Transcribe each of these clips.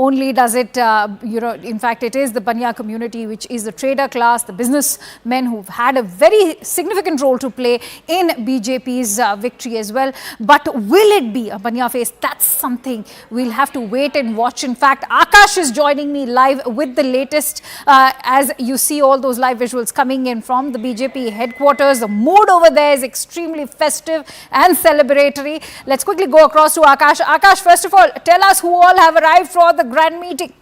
only does it, in fact, it is the Banya community, which is the trader class, the businessmen who've had a very significant role to play in BJP's victory as well. But will it be a Banya face? That's something we'll have to wait and watch. In fact, Akash is joining me live with the latest as you see all those live visuals coming in from the BJP headquarters. The mood over there is extremely festive and celebratory. Let's quickly go across to Akash. Akash, first of all, tell us who all have arrived for the grand meeting.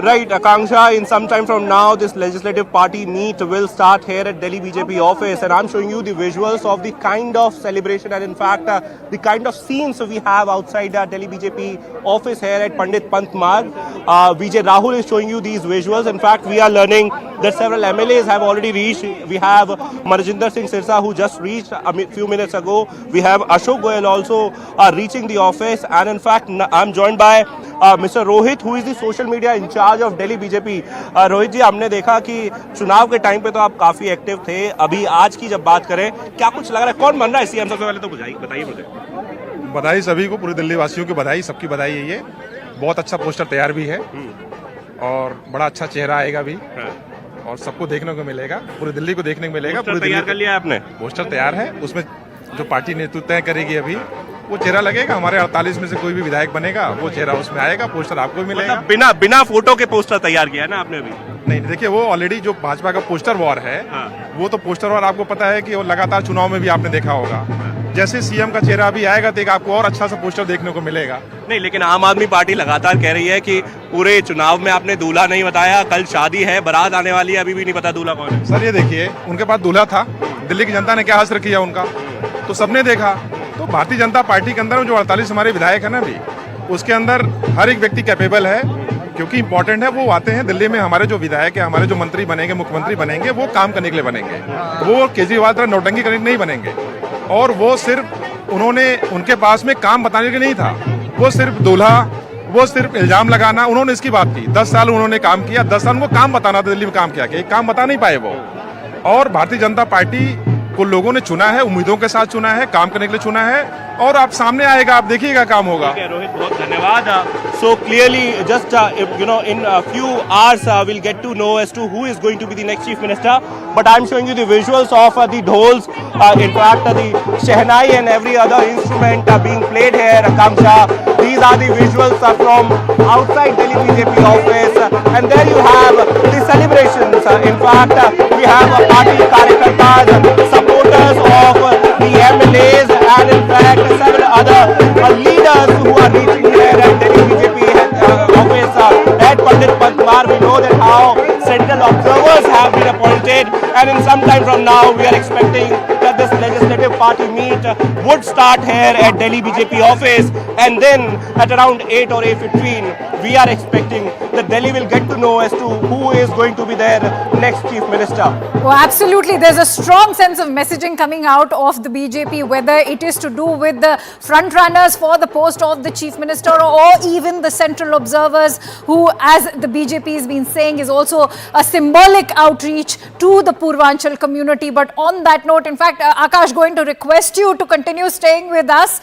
Right, Akanksha, in some time from now, this legislative party meet will start here at Delhi BJP office, and I'm showing you the visuals of the kind of celebration and in fact the kind of scenes we have outside Delhi BJP office here at Pandit Pant Marg. Vijay Rahul is showing you these visuals. In fact, we are learning that several MLAs have already reached. We have Marjinder Singh Sirsa, who just reached a few minutes ago. We have Ashok Goyal also reaching the office, and in fact, I'm joined by Mr. Rohit, who is the social media in charge of Delhi BJP. Rohit जी, हमने देखा कि चुनाव के time पे तो आप काफी active थे. अभी आज की जब बात करें, क्या कुछ लग रहा है, कौन बन रहा है सीएम? सबसे पहले तो बताइए मुझे. बधाई सभी को, पूरे दिल्ली वासियों की बधाई, सबकी बधाई है. ये बहुत अच्छा पोस्टर तैयार भी है और बड़ा अच्छा चेहरा आएगा भी और सबको देखने को मिलेगा, पूरी दिल्ली को देखने को मिलेगा. पूरी तैयार कर लिया आपने? पोस्टर तैयार है, उसमें जो पार्टी नेतृत्व तय करेगी अभी वो चेहरा लगेगा. हमारे 48 में से कोई भी विधायक बनेगा वो चेहरा उसमें आएगा, पोस्टर आपको भी मिलेगा. मतलब बिना फोटो के पोस्टर तैयार किया है ना आपने अभी? नहीं, देखिए वो ऑलरेडी जो भाजपा का पोस्टर वॉर है वो तो पोस्टर वॉर आपको पता है कि वो लगातार चुनाव में भी आपने देखा होगा. जैसे सीएम का चेहरा अभी आएगा तो एक आपको और अच्छा सा पोस्टर देखने को मिलेगा. नहीं, लेकिन आम आदमी पार्टी लगातार कह रही है कि पूरे चुनाव में आपने दूल्हा नहीं बताया, कल शादी है, बारात आने वाली है, अभी भी नहीं पता दूल्हा कौन है. सर ये देखिए, उनके पास दूल्हा था, दिल्ली की जनता ने क्या हश्र किया उनका तो सबने देखा. तो भारतीय जनता पार्टी के अंदर जो 48 हमारे विधायक है ना भी, उसके अंदर हर एक व्यक्ति कैपेबल है, क्योंकि इंपॉर्टेंट है वो आते हैं दिल्ली में. हमारे जो विधायक है, हमारे जो मंत्री बनेंगे, मुख्यमंत्री बनेंगे, वो काम करने के लिए बनेंगे. वो केजरीवाल तरह नौटंकी करने नहीं बनेंगे. और वो सिर्फ उनके पास में काम बताने के नहीं था, वो सिर्फ दूल्हा, वो सिर्फ इल्जाम लगाना, उन्होंने इसकी बात की. 10 साल उन्होंने काम किया, 10 साल उनको काम बताना था दिल्ली में काम किया, काम बता नहीं पाए वो. और भारतीय जनता पार्टी को लोगों ने चुना है, उम्मीदों के साथ चुना है, काम करने के लिए चुना है और आप सामने आएगा, आप देखिएगा काम होगा. रोहित, बहुत धन्यवाद. So clearly, just in a few hours, we'll get to know as to who is going to be the next chief minister. But I'm showing you the visuals of the dhols, in fact, the shehnai and every other instrument being played here. Akanksha, these are the visuals from outside Delhi BJP office, and there you have the celebrations. In fact, we have party karyakartas, supporters of the MLAs, and in fact several other leaders who are reaching here at Delhi BJP office at Pandit Pant Marg. We know that how central observers have been appointed, and in some time from now we are expecting that this legislative party meet would start here at Delhi BJP office, and then at around 8 or 8:15 we are expecting that Delhi will get to know as to who is going to be their next chief minister. Oh, absolutely. There's a strong sense of messaging coming out of the BJP, whether it is to do with the front runners for the post of the chief minister or even the central observers who, as the BJP has been saying, is also a symbolic outreach to the Purvanchal community. But on that note, in fact, Akash, going to request you to continue staying with us.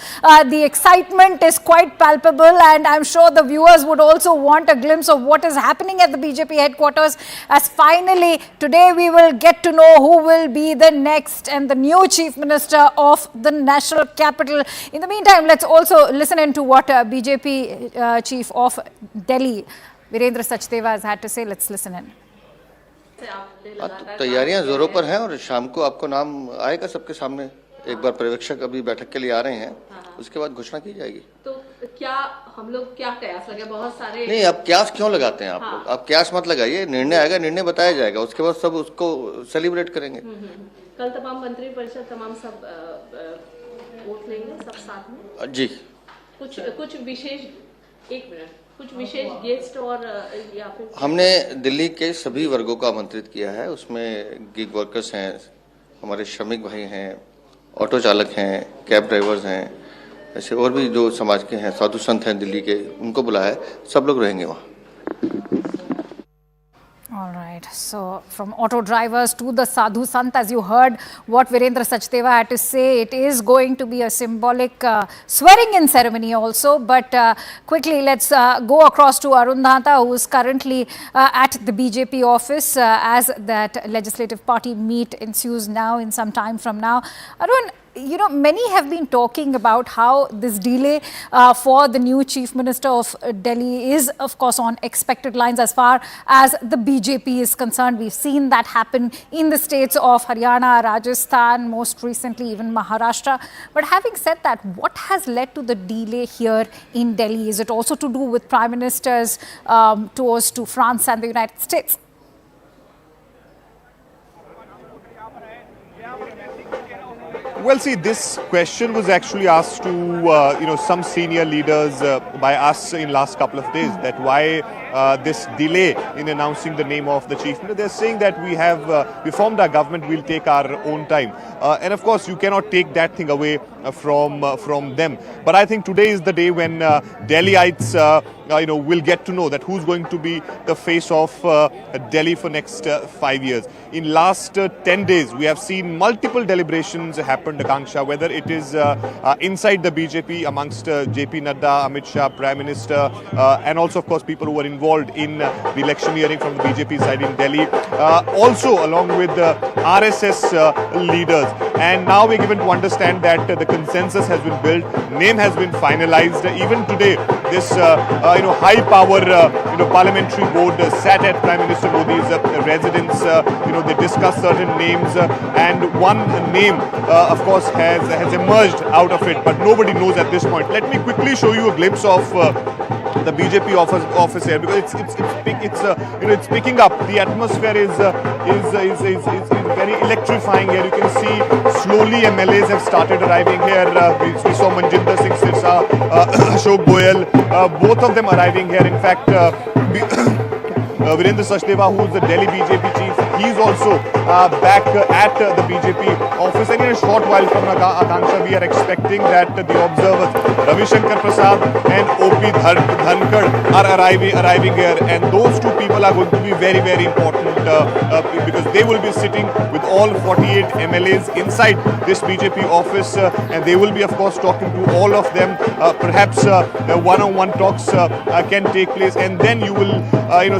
The excitement is quite palpable, and I'm sure the viewers would also want a glimpse of what is happening at the BJP headquarters, as finally today we will get to know who will be the next and the new chief minister of the national capital. In the meantime, let's also listen in to what BJP chief of Delhi, Virendra Sachdeva, has had to say. Let's listen in. तैयारियां जोरों पर हैं और शाम को आपको नाम आएगा सबके सामने. एक बार पर्यवेक्षक अभी बैठक के लिए आ रहे हैं, उसके बाद घोषणा की जाएगी. तो क्या हम लोग क्या कयास लगे? बहुत सारे नहीं, आप कयास क्यों लगाते हैं आप लोग? आप कयास मत लगाइए, निर्णय आएगा, निर्णय बताया जाएगा, उसके बाद सब उसको सेलिब्रेट करेंगे. कल तमाम मंत्री परिषद तमाम सब वोट लेंगे सब साथ में जी. कुछ विशेष, एक मिनट, कुछ विशेष गेस्ट और या फिर हमने दिल्ली के सभी वर्गों को आमंत्रित किया है. उसमें गिग वर्कर्स हैं, हमारे श्रमिक भाई हैं, ऑटो चालक हैं, कैब ड्राइवर्स हैं, ऐसे और भी जो समाज के हैं, साधु संत हैं दिल्ली के, उनको बुलाया है. सब लोग रहेंगे वहाँ. All right. Right. So from auto drivers to the sadhu sant, as you heard what Virendra Sachdeva had to say, it is going to be a symbolic swearing-in ceremony also. But quickly, let's go across to Arun Dhata, who is currently at the BJP office as that legislative party meet ensues now in some time from now. Arun, you know, many have been talking about how this delay for the new Chief Minister of Delhi is, of course, on expected lines as far as the BJP is concerned. We've seen that happen in the states of Haryana, Rajasthan, most recently even Maharashtra. But having said that, what has led to the delay here in Delhi? Is it also to do with Prime Minister's tours to France and the United States? Well, see, this question was actually asked to, some senior leaders by us in last couple of days, that why this delay in announcing the name of the chief minister. They're saying that we formed our government, we'll take our own time. And of course, you cannot take that thing away from them. But I think today is the day when Delhiites, will get to know that who's going to be the face of Delhi for next 5 years. In last 10 days, we have seen multiple deliberations happen, Akanksha, whether it is inside the BJP amongst JP Nadda, Amit Shah, Prime Minister, and also, of course, people who were involved in the electioneering from the BJP side in Delhi, also along with RSS leaders. And now we're given to understand that the consensus has been built, name has been finalized. Even today, this high power parliamentary board sat at Prime Minister Modi's residence. They discussed certain names, and one name, of course, has emerged out of it, but nobody knows at this point. Let me quickly show you a glimpse of the BJP office here, because it's picking up. The atmosphere is very electrifying here. You can see slowly MLAs have started arriving here. We saw Manjinder Singh Sirsa, Ashok Goyal, both of them arriving here. In fact, Virendra Sachdeva, who is the Delhi BJP chief, he's also back at the BJP office. And in a short while from Akanksha, we are expecting that the observers, Ravi Shankar Prasad and OP Dhankar, are arriving here. And those two people are going to be very, very important because they will be sitting with all 48 MLAs inside this BJP office. And they will be, of course, talking to all of them. Perhaps one-on-one talks can take place. And then you will,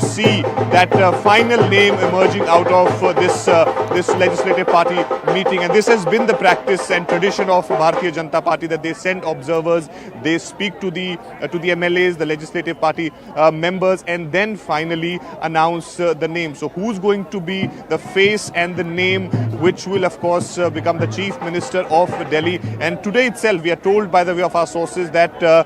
see that final name emerging out of this legislative party meeting. And this has been the practice and tradition of Bharatiya Janata Party, that they send observers, they speak to the MLAs, the legislative party members, and then finally announce the name. So who's going to be the face and the name which will, of course, become the chief minister of Delhi? And today itself, we are told by the way of our sources that the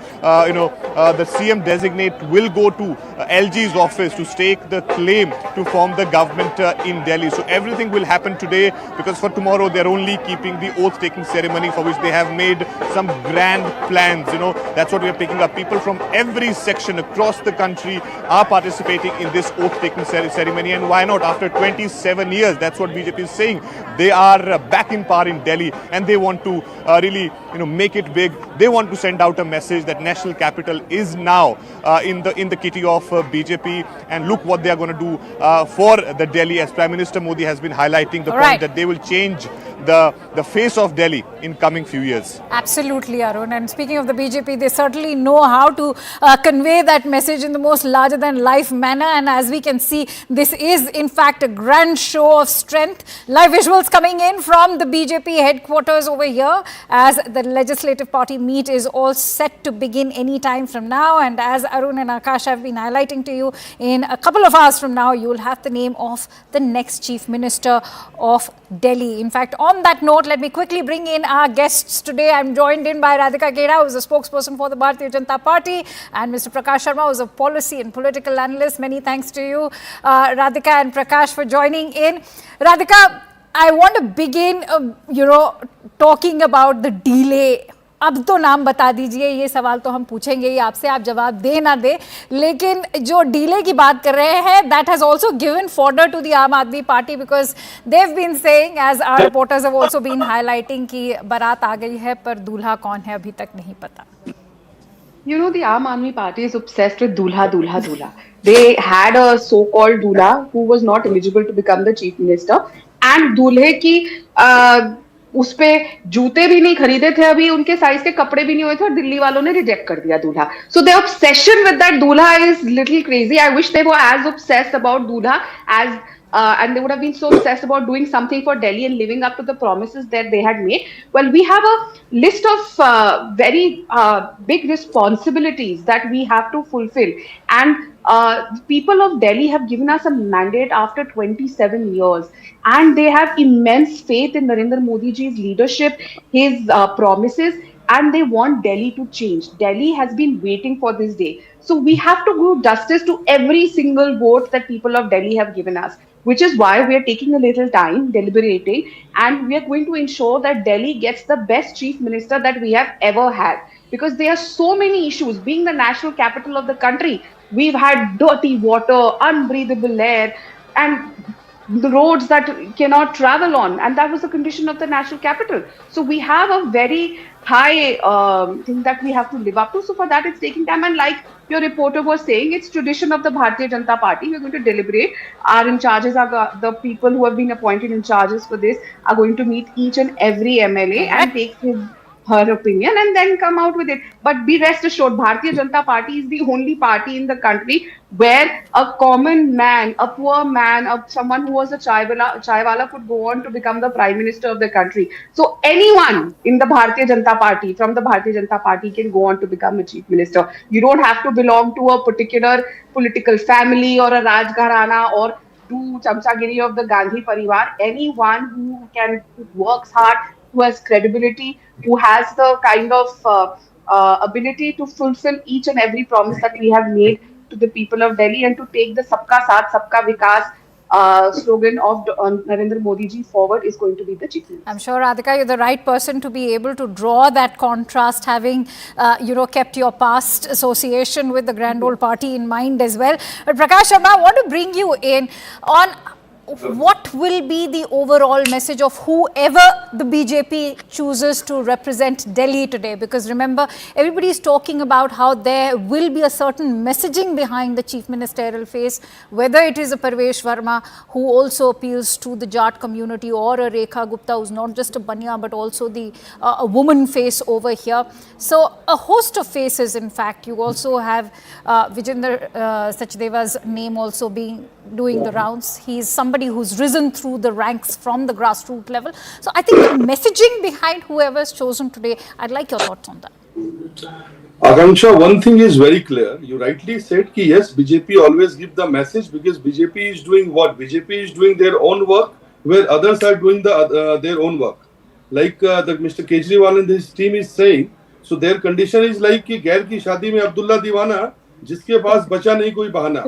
CM designate will go to LG's office to stake the claim to form the government in Delhi. So everything will happen today, because for tomorrow they're only keeping the oath-taking ceremony, for which they have made some grand plans. That's what we are picking up. People from every section across the country are participating in this oath-taking ceremony. And why not? After 27 years, that's what BJP is saying. They are back in power in Delhi, and they want to really, make it big. They want to send out a message that national capital is now in the kitty of BJP. And look what they are going to do for the Delhi, as Prime Minister Modi has been highlighting the point that they will change the face of Delhi in coming few years. Absolutely, Arun. And speaking of the BJP, they certainly know how to convey that message in the most larger-than-life manner. And as we can see, this is, in fact, a grand show of strength. Live visuals coming in from the BJP headquarters over here, as the legislative party meet is all set to begin any time from now. And as Arun and Akash have been highlighting to you, in a couple of hours from now, you will have the name of the next Chief Minister of Delhi. In fact, on that note, let me quickly bring in our guests today. I'm joined in by Radhika Keda, who is a spokesperson for the Bharatiya Janata Party, and Mr. Prakash Sharma, who is a policy and political analyst. Many thanks to you, Radhika and Prakash, for joining in. Radhika, I want to begin, talking about the delay. अब तो नाम बता दीजिए, ये सवाल तो हम पूछेंगे ही आपसे, आप जवाब दे ना दे, लेकिन जो डीले की बात कर रहे हैं, that has also given fodder to the Aam Aadmi Party, because they've been saying, as our reporters have also been highlighting, कि बारात आ गई है पर दूल्हा कौन है अभी तक नहीं पता. You know, the Aam Aadmi Party is obsessed with Dulha, Dulha, Dulha. They had a so-called Dulha who was not eligible to become the chief minister, and दूल्हे की उस पे जूते भी नहीं खरीदे थे, अभी उनके साइज के कपड़े भी नहीं हुए थे, और दिल्ली वालों ने रिजेक्ट कर दिया दूल्हा. So their obsession with that दूल्हा is little crazy. I wish they were as obsessed about दूल्हा as and they would have been so obsessed about doing something for Delhi and living up to the promises that they had made. Well, we have a list of very big responsibilities that we have to fulfill. And people of Delhi have given us a mandate after 27 years. And they have immense faith in Narendra Modi ji's leadership, his promises, and they want Delhi to change. Delhi has been waiting for this day. So we have to do justice to every single vote that people of Delhi have given us, which is why we are taking a little time, deliberating, and we are going to ensure that Delhi gets the best chief minister that we have ever had. Because there are so many issues. Being the national capital of the country, we've had dirty water, unbreathable air, and the roads that cannot travel on, and that was the condition of the national capital. So we have a very high thing that we have to live up to. So for that, it's taking time. And like your reporter was saying, it's tradition of the Bharatiya Janata Party. We're going to deliberate. Our in charges are the people who have been appointed in charges for this are going to meet each and every MLA and take her opinion and then come out with it. But be rest assured, Bharatiya Janata Party is the only party in the country where a common man, a poor man, someone who was a chaiwala could go on to become the prime minister of the country. So anyone in the Bharatiya Janata Party, from the Bharatiya Janata Party, can go on to become a chief minister. You don't have to belong to a particular political family or a Rajgharana or do chamchagiri of the Gandhi Parivar. Anyone who works hard, who has credibility, who has the kind of ability to fulfill each and every promise that we have made to the people of Delhi and to take the Sabka Saath, Sabka Vikas slogan of Narendra Modi ji forward is going to be the chief minister. I'm sure, Radhika, you're the right person to be able to draw that contrast, having, kept your past association with the Grand Old Party in mind as well. But Prakash Sharma, I want to bring you in on what will be the overall message of whoever the BJP chooses to represent Delhi today? Because remember, everybody is talking about how there will be a certain messaging behind the chief ministerial face, whether it is a Parvesh Verma who also appeals to the Jat community, or a Rekha Gupta who's not just a Banya but also the a woman face over here. So a host of faces, in fact. You also have Virendra Sachdeva's name also doing the rounds. He's somebody who's risen through the ranks from the grassroots level. So I think the messaging behind whoever is chosen today, I'd like your thoughts on that. Akanksha, one thing is very clear. You rightly said that yes, BJP always give the message because BJP is doing what? BJP is doing their own work where others are doing their own work. Like Mr. Kejriwal and his team is saying, so their condition is like कि गैर की शादी में अब्दुल्ला दीवाना जिसके पास बचा नहीं कोई बहाना.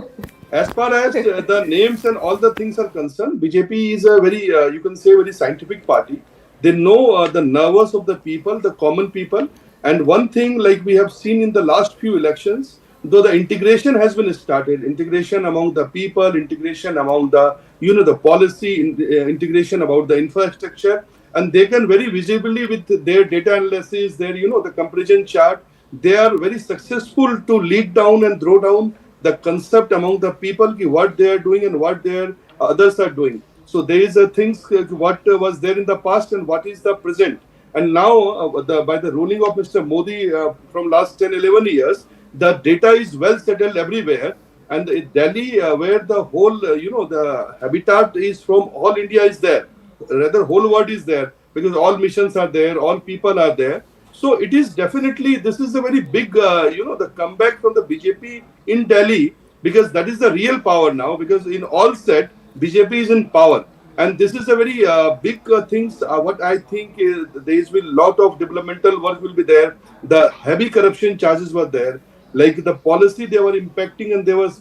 As far as the names and all the things are concerned, BJP is a very, you can say, very scientific party. They know the nerves of the people, the common people. And one thing, like we have seen in the last few elections, though the integration has been started, integration among the people, integration among the, the policy, integration about the infrastructure, and they can very visibly with their data analysis, their, the comparison chart, they are very successful to lead down and throw down the concept among the people, what they are doing and what their others are doing. So there is a things what was there in the past and what is the present. And now by the ruling of Mr. Modi from last 10, 11 years, the data is well settled everywhere. And in Delhi, where the whole, the habitat is from all India is there. Rather, whole world is there because all missions are there, all people are there. So it is definitely, this is a very big, the comeback from the BJP in Delhi, because that is the real power now, because in all set, BJP is in power. And this is a very big things. What I think is there will lot of developmental work will be there. The heavy corruption charges were there. Like the policy they were impacting and they was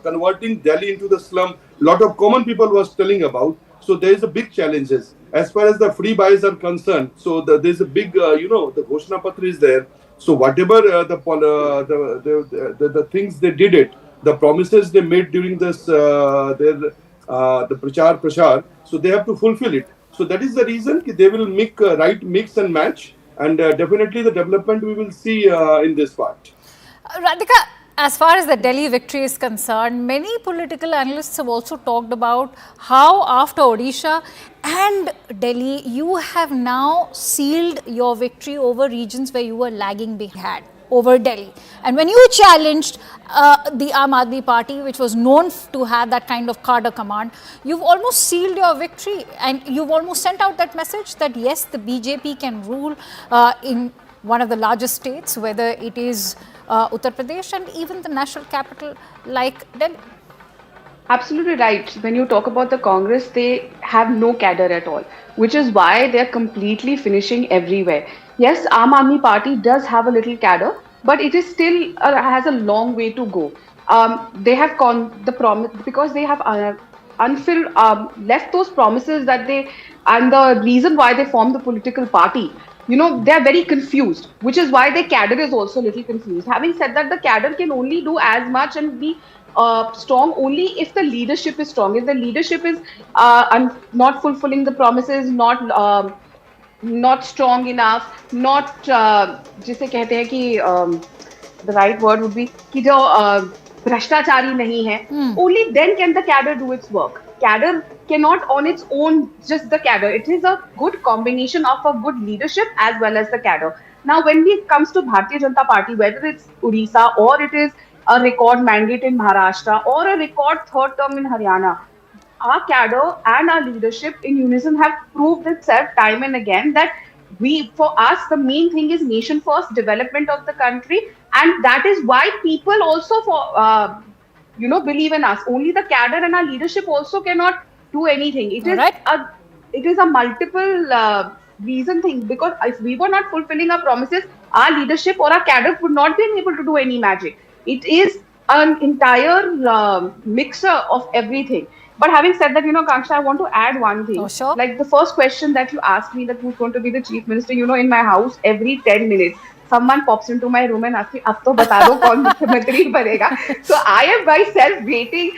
converting Delhi into the slum. Lot of common people was telling about. So there is a big challenges. As far as the free buys are concerned, so there's a big, the Ghoshna Patra is there. So whatever the things they did it, the promises they made during this, the prachar, so they have to fulfill it. So that is the reason they will make right mix and match, and definitely the development we will see in this part. Radhika, as far as the Delhi victory is concerned, many political analysts have also talked about how after Odisha and Delhi, you have now sealed your victory over regions where you were lagging behind over Delhi. And when you challenged the Aam Aadmi Party, which was known to have that kind of cadre command, you've almost sealed your victory and you've almost sent out that message that yes, the BJP can rule in one of the largest states, whether it is Uttar Pradesh and even the national capital like Delhi. Absolutely right. When you talk about the Congress, they have no cadre at all, which is why they're completely finishing everywhere. Yes, Aam Aadmi Party does have a little cadre, but it is still has a long way to go. They have the promise because they have unfilled left those promises that they and the reason why they formed the political party. You know, they are very confused, which is why their cadre is also a little confused. Having said that, the cadre can only do as much and be strong only if the leadership is strong. If the leadership is not fulfilling the promises, not strong enough, not जिसे कहते हैं कि the right word would be कि जो भ्रष्टाचारी नहीं है, only then can the cadre do its work. Cadre cannot on its own just the cadre. It is a good combination of a good leadership as well as the cadre. Now, when it comes to Bharatiya Janata Party, whether it's Odisha or it is a record mandate in Maharashtra or a record third term in Haryana, our cadre and our leadership in unison have proved itself time and again that for us, the main thing is nation first development of the country, and that is why people also believe in us. Only the cadre and our leadership also cannot do anything. It is a multiple reason thing, because if we were not fulfilling our promises, our leadership or our cadre would not be able to do any magic. It is an entire mixture of everything. But having said that, Kanksha, I want to add one thing. Oh, sure. Like the first question that you asked me, that who's going to be the chief minister, in my house, every 10 minutes, someone pops into my room and asks me, "Ab to bata do kaun mukhyamantri banega." So I am myself waiting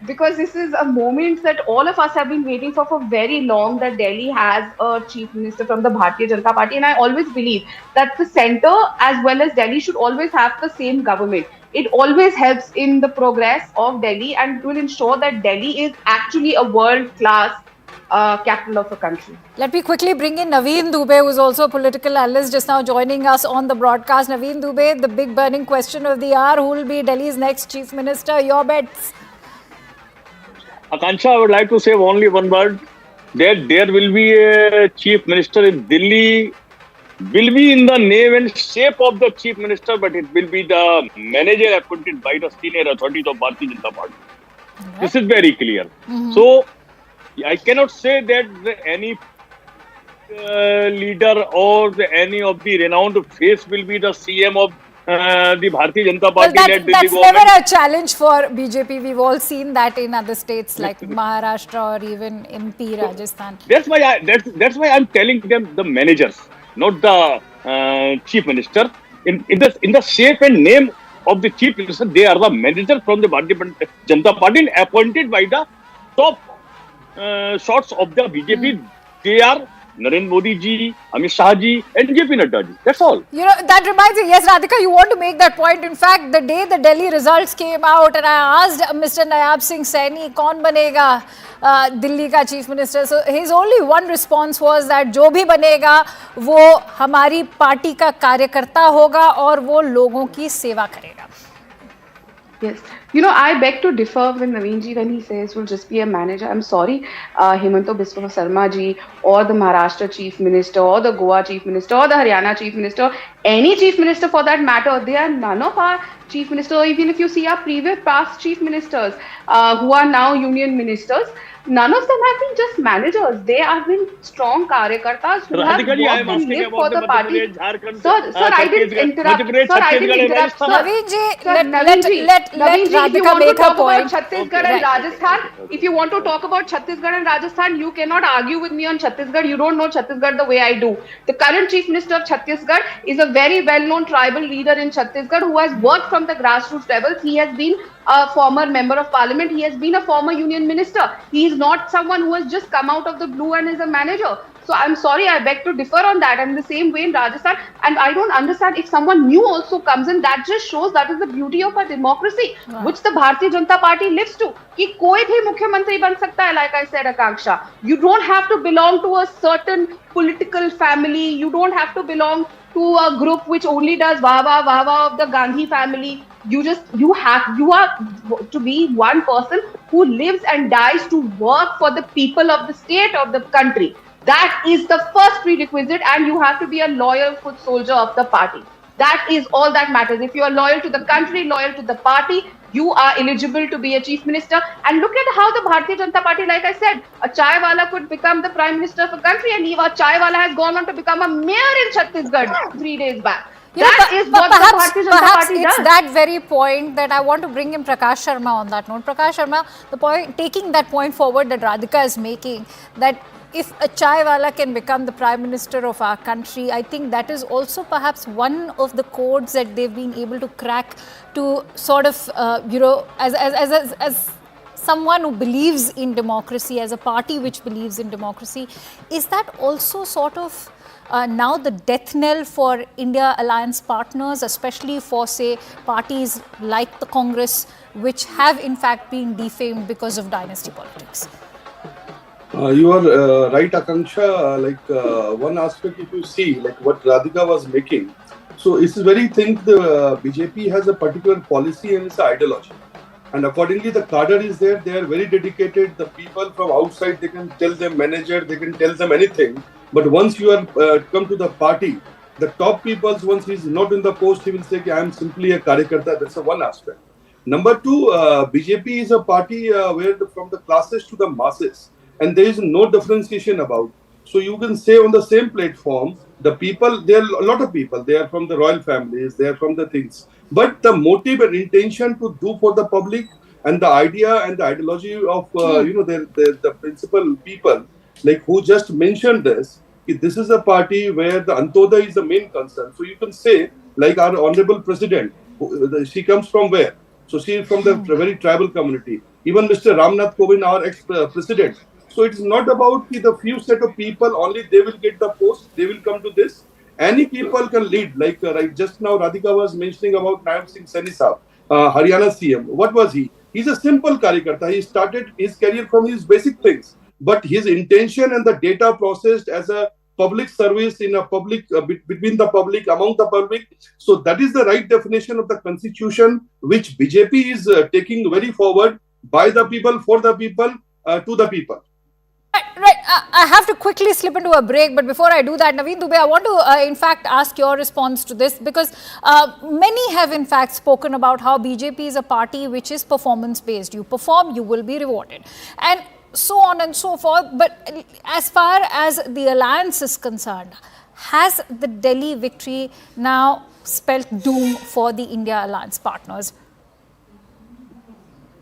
because this is a moment that all of us have been waiting for very long, that Delhi has a chief minister from the Bharatiya Janata Party. And I always believe that the center as well as Delhi should always have the same government. It always helps in the progress of Delhi and will ensure that Delhi is actually a world-class capital of a country. Let me quickly bring in Naveen Dubey, who is also a political analyst, just now joining us on the broadcast. Naveen Dubey, the big burning question of the hour, who will be Delhi's next chief minister? Your bets? Akansha, I would like to say only one word. That there will be a chief minister in Delhi, will be in the name and shape of the chief minister, but it will be the manager appointed by the senior authorities of Bharatiya Janata Party. Right. This is very clear. So, I cannot say that any leader or any of the renowned face will be the CM of the Bharatiya Janata Party. Well, that's never a challenge for BJP. We've all seen that in other states like Maharashtra or even MP Rajasthan. That's why I'm telling them the managers, not the chief minister. In the shape and name of the chief minister, they are the managers from the Bharatiya Janata Party appointed by the top shots of the BJP. They are Narendra Modi ji, Amit Shah ji and JP Nadda ji. That's all. That reminds me, yes, Radhika, you want to make that point. In fact, the day the Delhi results came out and I asked Mr. Nayab Singh Saini, kaun banega Delhi ka chief minister? So his only one response was that jo bhi banega, wo hamari party ka karyakarta hoga aur wo logon ki seva karega. Yes. I beg to differ with Naveen ji when he says will just be a manager. I'm sorry, Himanta Biswa Sarma ji or the Maharashtra chief minister or the Goa chief minister or the Haryana chief minister, any chief minister for that matter, they are none of our chief ministers. Even if you see our previous past chief ministers who are now union ministers, none of them have been just managers. They have been strong karyakartas who have worked and lived for the party. Sir, I didn't interrupt. Naveen ji, let Radhika make her point. Chhattisgarh and Rajasthan. If you want to talk about Chhattisgarh and Rajasthan, you cannot argue with me on Chhattisgarh. You don't know Chhattisgarh the way I do. The current chief minister of Chhattisgarh is a very well-known tribal leader in Chhattisgarh who has worked from the grassroots levels. He has been a former member of parliament. He has been a former union minister. He is not someone who has just come out of the blue and is a manager. So I'm sorry, I beg to differ on that. And in the same way in Rajasthan, and I don't understand if someone new also comes in, that just shows that is the beauty of our democracy, which the Bharatiya Janata Party lives to. कि कोई भी मुख्यमंत्री बन सकता है, like I said, Akanksha. You don't have to belong to a certain political family. You don't have to belong to a group which only does wah of the Gandhi family. You are to be one person who lives and dies to work for the people of the state, of the country. That is the first prerequisite, and you have to be a loyal foot soldier of the party. That is all that matters. If you are loyal to the country, loyal to the party, you are eligible to be a chief minister. And look at how the Bharatiya Janata Party, like I said, a chai wala could become the prime minister of a country, and a chai wala has gone on to become a mayor in Chhattisgarh 3 days back. That is what the Bharatiya Janata Party does. It's that very point that I want to bring in Prakash Sharma on that note. Prakash Sharma, the point, taking that point forward that Radhika is making, that if a chai wala can become the prime minister of our country, I think that is also perhaps one of the codes that they've been able to crack to sort of, as someone who believes in democracy, as a party which believes in democracy. Is that also sort of now the death knell for India alliance partners, especially for, say, parties like the Congress, which have in fact been defamed because of dynasty politics? You are right, Akanksha. One aspect, if you see, like what Radhika was making, so it's very think the BJP has a particular policy and it's an ideology. And accordingly, the cadre is there. They are very dedicated. The people from outside, they can tell them manager, they can tell them anything. But once you are come to the party, the top people, once he's not in the post, he will say, I am simply a karyakarta. That's one aspect. Number two, BJP is a party where from the classes to the masses. And there is no differentiation about. So you can say on the same platform, the people, there are a lot of people, they are from the royal families, they are from the things. But the motive and intention to do for the public and the idea and the ideology of, the principal people, like who just mentioned this is a party where the Antoda is the main concern. So you can say, like our honorable president, she comes from where? So she is from the very tribal community. Even Mr. Ramnath Kovind, our ex-president. So it's not about the few set of people, only they will get the post, they will come to this. Any people can lead, like just now Radhika was mentioning about Naib Singh Saini Saab, Haryana CM. What was he? He's a simple karyakarta. He started his career from his basic things. But his intention and the data processed as a public service in a public, between the public, among the public. So that is the right definition of the constitution, which BJP is taking very forward by the people, for the people, to the people. Right. I have to quickly slip into a break, but before I do that, Naveen Dubey, I want to in fact ask your response to this, because many have in fact spoken about how BJP is a party which is performance based. You perform, you will be rewarded, and so on and so forth. But as far as the alliance is concerned, has the Delhi victory now spelt doom for the India alliance partners?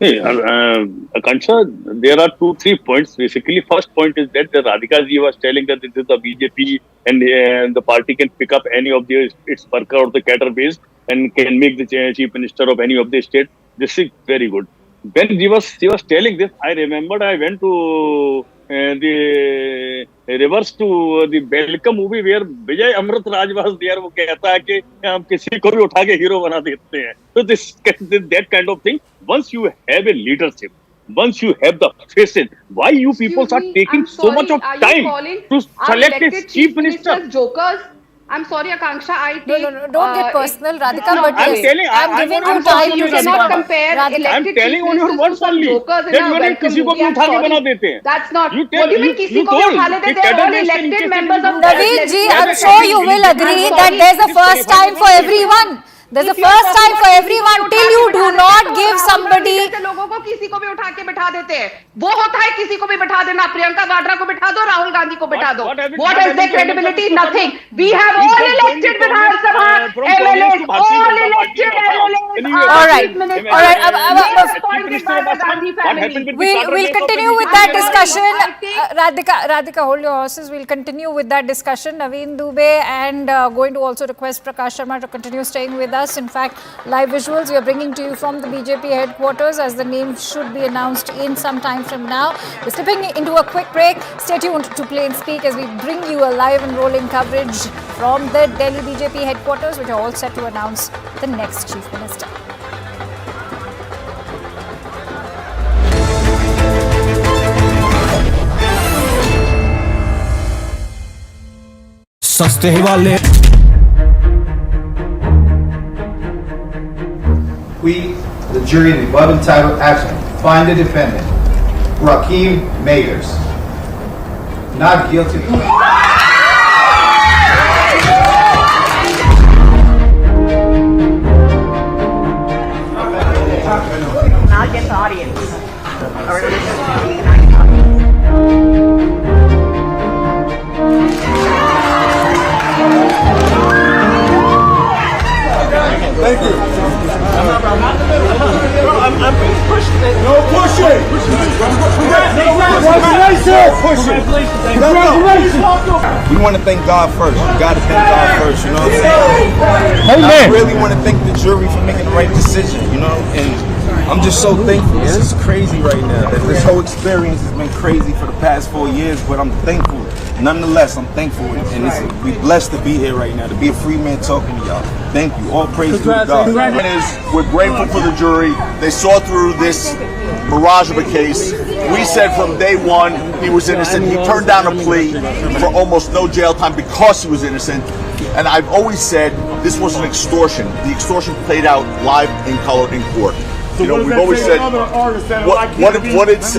Hey, Akansha, there are 2-3 points. Basically, first point is that the Radhika ji was telling that this is the BJP and the party can pick up any of its worker or the cadre base and can make the chief minister of any of the state. This is very good. When she was telling this, I remembered I went to the reverse to the Welcome movie where Vijay Amrit Raj was there. वो कहता है कि हम किसी को भी उठा के हीरो बना देते हैं. So that kind of thing. Once you have a leadership, once you have the faces, why you people are taking so much of time to select a chief minister? Jokers. I'm sorry, Akanksha. No, don't get personal, Radhika. But I'm telling, I'm giving you time to cannot compare. I'm telling on your words only. That किसी को भी उठा के बना देते हैं. That's not. You tell, what do you mean किसी को भी उठा लेते? They're all elected members of. Naveen ji, I'm sure you will agree that there's a first time for everyone. There's a first time for everyone till you do not give somebody. लोगों को किसी को भी उठा के बैठा देते हैं. वो होता है किसी को भी बैठा देना. प्रियंका वाड्रा को बैठा दो, राहुल गांधी को बैठा दो. What is their credibility? Nothing. We have all elected Vidhan Sabha MLAs, all elected MLAs. Can you All right. imagine All right. Chief Minister of Assam? What happened with the We'll charter dates of the continue with BJP? that discussion. Radhika, hold your horses. We'll continue with that discussion. Naveen Dubey and going to also request Prakash Sharma to continue staying with us. In fact, live visuals we are bringing to you from the BJP headquarters as the name should be announced in some time from now. We're slipping into a quick break. Stay tuned to Play and Speak as we bring you a live and rolling coverage from the Delhi BJP headquarters, which are all set to announce the next Chief Minister. सस्ते वाले We, the jury in the above entitled action, find the defendant, Rakeem Mayers, not guilty. Not get the audience. Thank you. No pushing. We want to thank God first. You got to thank God first, you know what I'm saying? I really want to thank the jury for making the right decision, you know? And I'm just so thankful. This is crazy right now. This whole experience has been crazy for the past 4 years, but I'm thankful. Nonetheless, I'm thankful, and we're blessed to be here right now, to be a free man talking to y'all. Thank you. All praise to God. We're grateful for the jury. They saw through this mirage of a case. We said from day one he was innocent. He turned down a plea for almost no jail time because he was innocent. And I've always said this was an extortion. The extortion played out live in color in court. You know, we've always said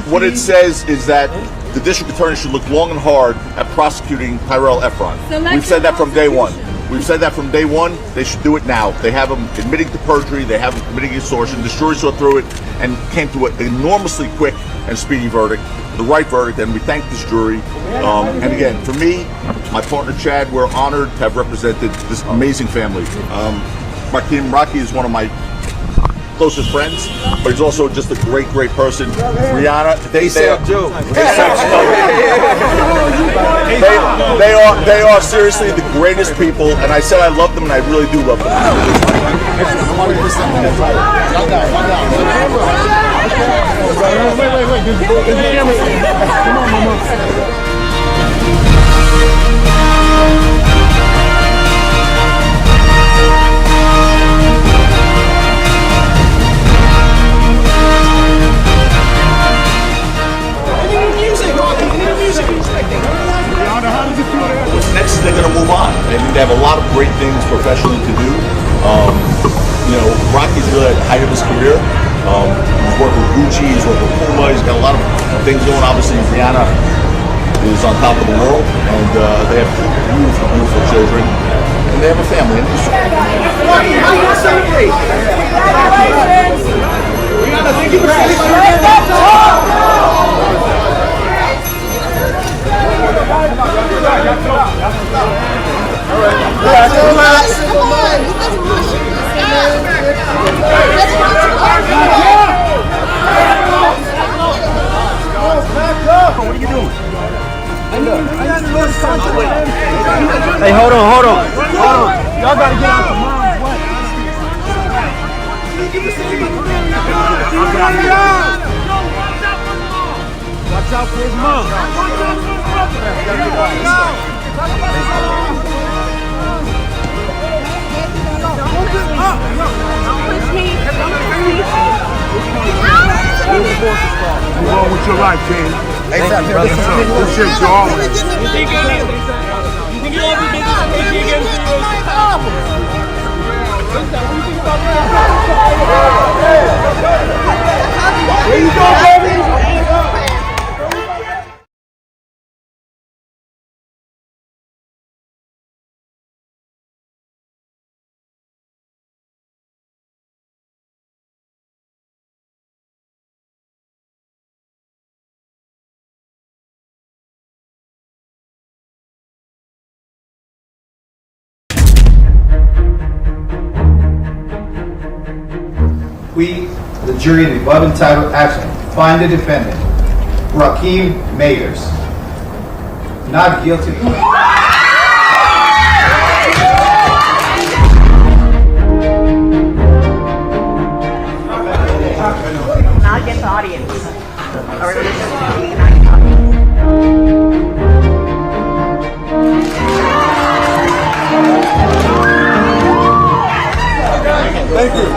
what it says is that the district attorney should look long and hard at prosecuting Tyrell Efron. We've said that from day one. We've said that from day one. They should do it now. They have him admitting to perjury. They have him committing extortion. The jury saw through it and came to an enormously quick and speedy verdict, the right verdict, and we thank this jury. And again, for me, my partner Chad, we're honored to have represented this amazing family. Rocky is one of my closest friends, but he's also just a great, great person. Rihanna, they are seriously the greatest people, and I said I love them, and I really do love them. Next, they're going to move on. I mean, they have a lot of great things professionally to do. You know, Rocky's really at the height of his career. He's working with Gucci, he's working with Puma, he's got a lot of things going. Obviously, Rihanna is on top of the world, and they have two beautiful, beautiful children, and they have a family. What are you doing? Hey, hold on. Y'all gotta get out the mom's way. Watch out for his mom. Move on with your life, King. Exactly. Appreciate you always. There you go, baby. We, the jury, in the above entitled action, find the defendant, Rakeem Mayers, not guilty. Now get the audience. Thank you.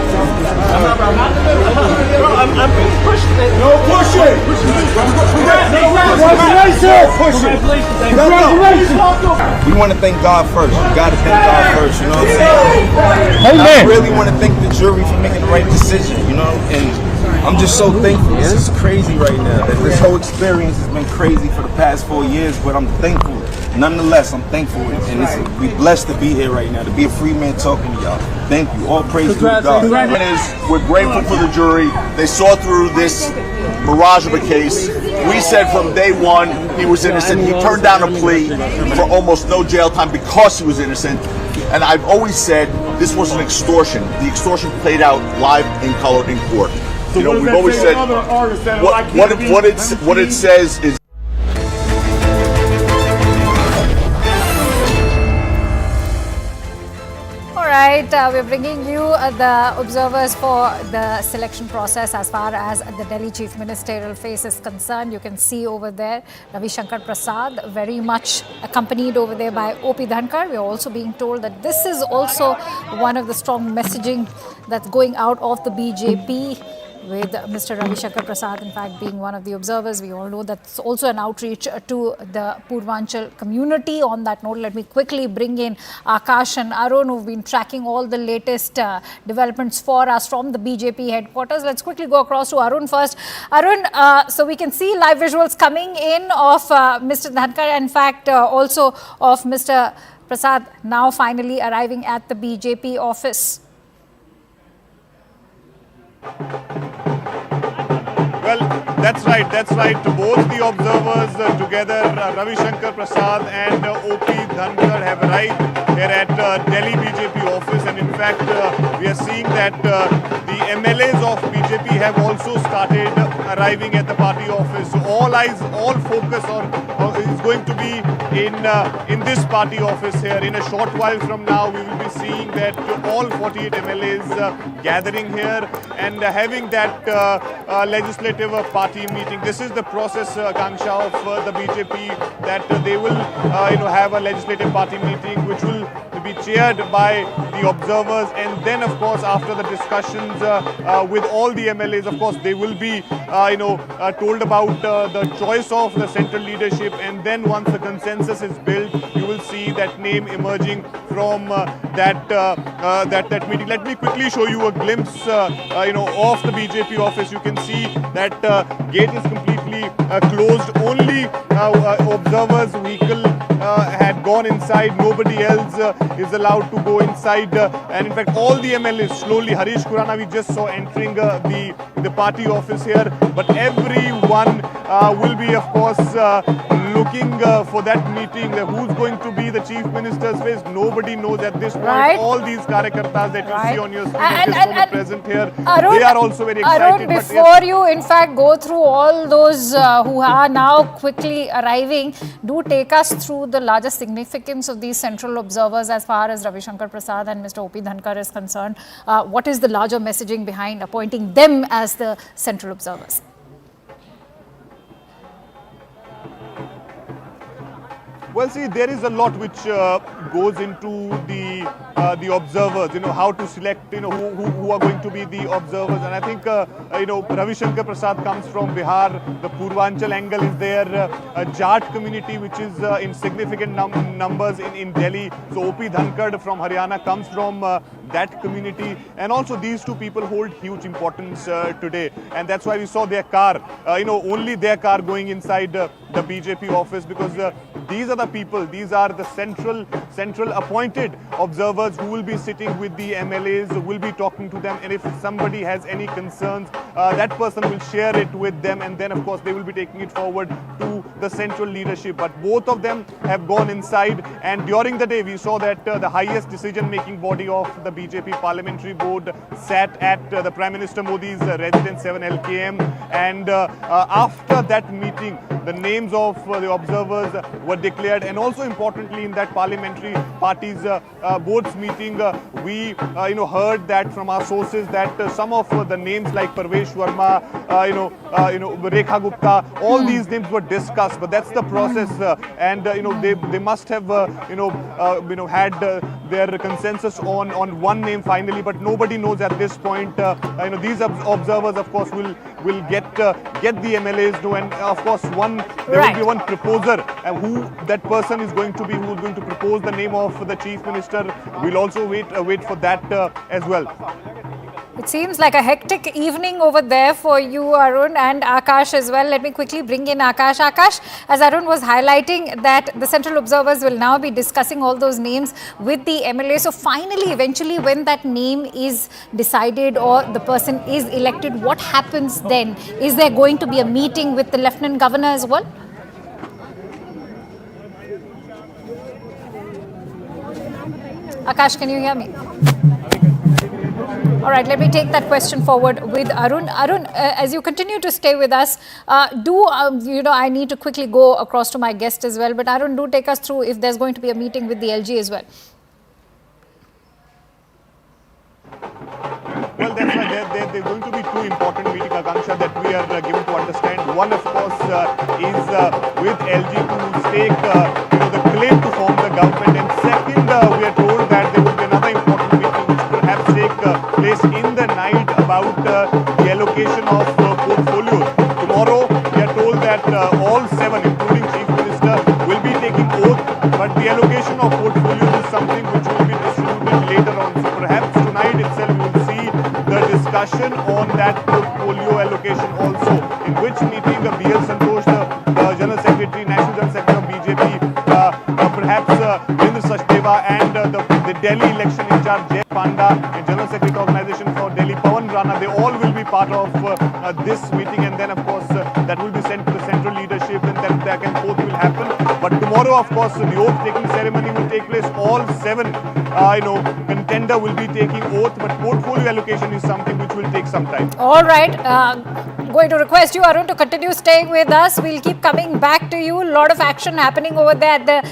I'm pushing it. No pushing. We want to thank God first. You got to thank God first. You know what I'm saying? I really want to thank the jury for making the right decision. You know, and I'm just so thankful. This is crazy right now. This whole experience has been crazy for the past 4 years, but I'm thankful. Nonetheless, I'm thankful, and we're blessed to be here right now, to be a free man talking to y'all. Thank you. All praise to God. We're grateful for the jury. They saw through this mirage of a case. We said from day one he was innocent. He turned down a plea for almost no jail time because he was innocent. And I've always said this was an extortion. The extortion played out live in color in court. You know, we've always said what it says is. Right, we're bringing you the observers for the selection process as far as the Delhi Chief Ministerial face is concerned. You can see over there Ravi Shankar Prasad very much accompanied over there by O.P. Dhankar. We're also being told that this is also one of the strong messaging that's going out of the BJP, with Mr. Ravi Shankar Prasad in fact being one of the observers. We all know that's also an outreach to the Purvanchal community. On that note, let me quickly bring in Akash and Arun, who've been tracking all the latest developments for us from the BJP headquarters. Let's quickly go across to Arun first. Arun, so we can see live visuals coming in of Mr. Dhankar, in fact also of Mr. Prasad now finally arriving at the BJP office. Well, that's right. Both the observers together, Ravi Shankar Prasad and O.P. Dhankar, have arrived here at Delhi BJP office, and in fact, we are seeing that the MLAs of BJP have also started arriving at the party office. So all eyes, all focus is going to be in this party office here. In a short while from now, we will be seeing that all 48 MLAs gathering here and having that legislative party meeting. This is the process, Kanksha, of the BJP, that they will have a legislative party meeting which will be chaired by the observers, and then of course after the discussions with all the MLAs, of course they will be told about the choice of the central leadership, and then once the consensus is built, you will see that name emerging from that meeting. Let me quickly show you a glimpse of the BJP office. You can see that gate is completely closed. Only observers' vehicle had gone inside. Nobody else is allowed to go inside. And in fact, all the MLAs slowly, Harish Khurana we just saw entering the party office here. But everyone will be, of course, looking for that meeting. Who's going to be the chief minister's face? Nobody knows at this point. Right. All these karyakartas that you see on your screen And at this moment present here, Arun, they are also very excited. Arun, before you in fact go through all those who are now quickly arriving, do take us through the larger significance of these central observers as far as Ravi Shankar Prasad and Mr. O.P. Dhankar is concerned. What is the larger messaging behind appointing them as the central observers? Well, see, there is a lot which goes into the observers, how to select, who are going to be the observers. And I think, Ravi Shankar Prasad comes from Bihar. The Purvanchal angle is there. A Jat community, which is in significant numbers in Delhi. So O.P. Dhankar from Haryana comes from that community. And also these two people hold huge importance today. And that's why we saw their car, only their car going inside the BJP office, because these are the people, these are the central appointed observers who will be sitting with the MLAs, will be talking to them, and if somebody has any concerns, that person will share it with them, and then of course they will be taking it forward to the central leadership. But both of them have gone inside, and during the day we saw that the highest decision-making body of the BJP Parliamentary Board sat at the Prime Minister Modi's residence 7 LKM, and after that meeting the names of the observers were declared, and also importantly in that parliamentary parties board's meeting we heard that from our sources that some of the names like Parvesh Verma, Rekha Gupta, all these names were discussed, but that's the process, and they must have had their consensus on one name finally, but nobody knows at this point. These observers of course will get the MLAs know, and of course there will be one proposer, who that person is going to be, who is going to propose the name of the Chief Minister. We'll also wait for that as well. It seems like a hectic evening over there for you, Arun, and Akash as well. Let me quickly bring in Akash. Akash, as Arun was highlighting that the central observers will now be discussing all those names with the MLA. So finally, eventually, when that name is decided or the person is elected, what happens then? Is there going to be a meeting with the Lieutenant Governor as well? Akash, can you hear me? All right, let me take that question forward with Arun. Arun, as you continue to stay with us, I need to quickly go across to my guest as well, but Arun, do take us through if there's going to be a meeting with the LG as well. Well, that's why there are going to be two important meetings, Akanksha, that we are given to understand. One, of course, is with LG to stake the claim to form the government, and second, we are told that there will be another important meeting which perhaps take place in the night about the allocation of portfolios. Tomorrow, we are told that all seven, including Chief Minister, will be taking oath, but the allocation of portfolios is something which will be distributed later on. So perhaps tonight itself we will see the discussion on that portfolio allocation also, in which meeting the BL Santosh, the General Secretary, National General Secretary of BJP, perhaps Virendra Sachdeva, and the Delhi election in charge Jay Panda, and General Secretary Organization for Delhi Pawan Rana, they all will be part of this meeting, and then of course that will be sent to the central leadership, and then back and forth will happen. But tomorrow, of course, the oath taking ceremony will take place. All seven contender will be taking oath, but portfolio allocation is something which will take some time. All right, going to request you, Arun, to continue staying with us. We'll keep coming back to you. A lot of action happening over there at the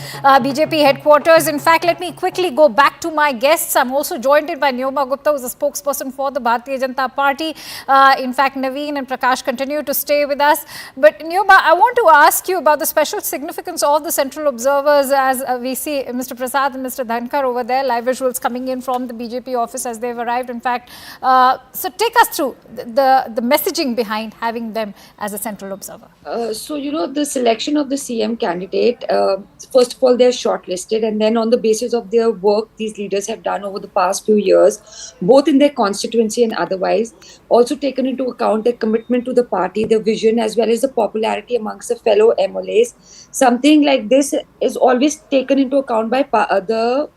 BJP headquarters. In fact, let me quickly go back to my guests. I'm also joined by Neoma Gupta, who's a spokesperson for the Bharatiya Janata Party. In fact, Naveen and Prakash continue to stay with us. But Neoma, I want to ask you about the special significance of the central observers, as we see Mr. Prasad and Mr. Dhankar over there, live visuals coming in from the BJP office as they've arrived. In fact, so take us through the messaging behind having them as a central observer. The selection of the CM candidate, first of all, they're shortlisted, and then on the basis of their work these leaders have done over the past few years, both in their constituency and otherwise, also taken into account their commitment to the party, their vision, as well as the popularity amongst the fellow MLAs. Something like this is always taken into account by the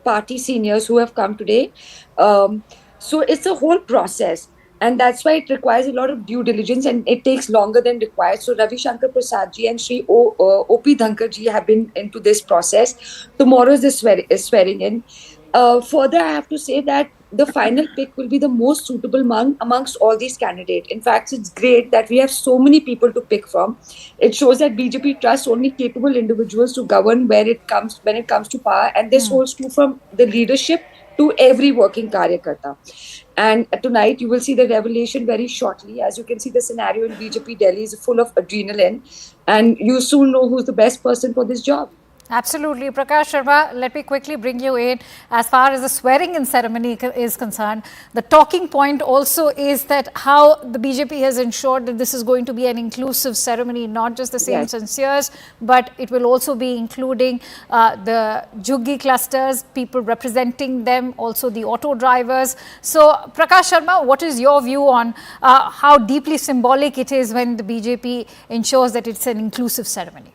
party seniors who have come today. So it's a whole process. And that's why it requires a lot of due diligence, and it takes longer than required. So Ravi Shankar Prasad ji and Shri O.P. Dhankar ji have been into this process. Tomorrow is the swearing in. Further, I have to say that the final pick will be the most suitable amongst all these candidates. In fact, it's great that we have so many people to pick from. It shows that BJP trusts only capable individuals to govern when it comes to power, and this holds true from the leadership to every working Karyakarta. And tonight you will see the revelation very shortly. As you can see, the scenario in BJP Delhi is full of adrenaline, and you soon know who's the best person for this job. Absolutely. Prakash Sharma, let me quickly bring you in. As far as the swearing-in ceremony is concerned, the talking point also is that how the BJP has ensured that this is going to be an inclusive ceremony, not just the saints and seers, but it will also be including the Juggi clusters, people representing them, also the auto drivers. So, Prakash Sharma, what is your view on how deeply symbolic it is when the BJP ensures that it's an inclusive ceremony?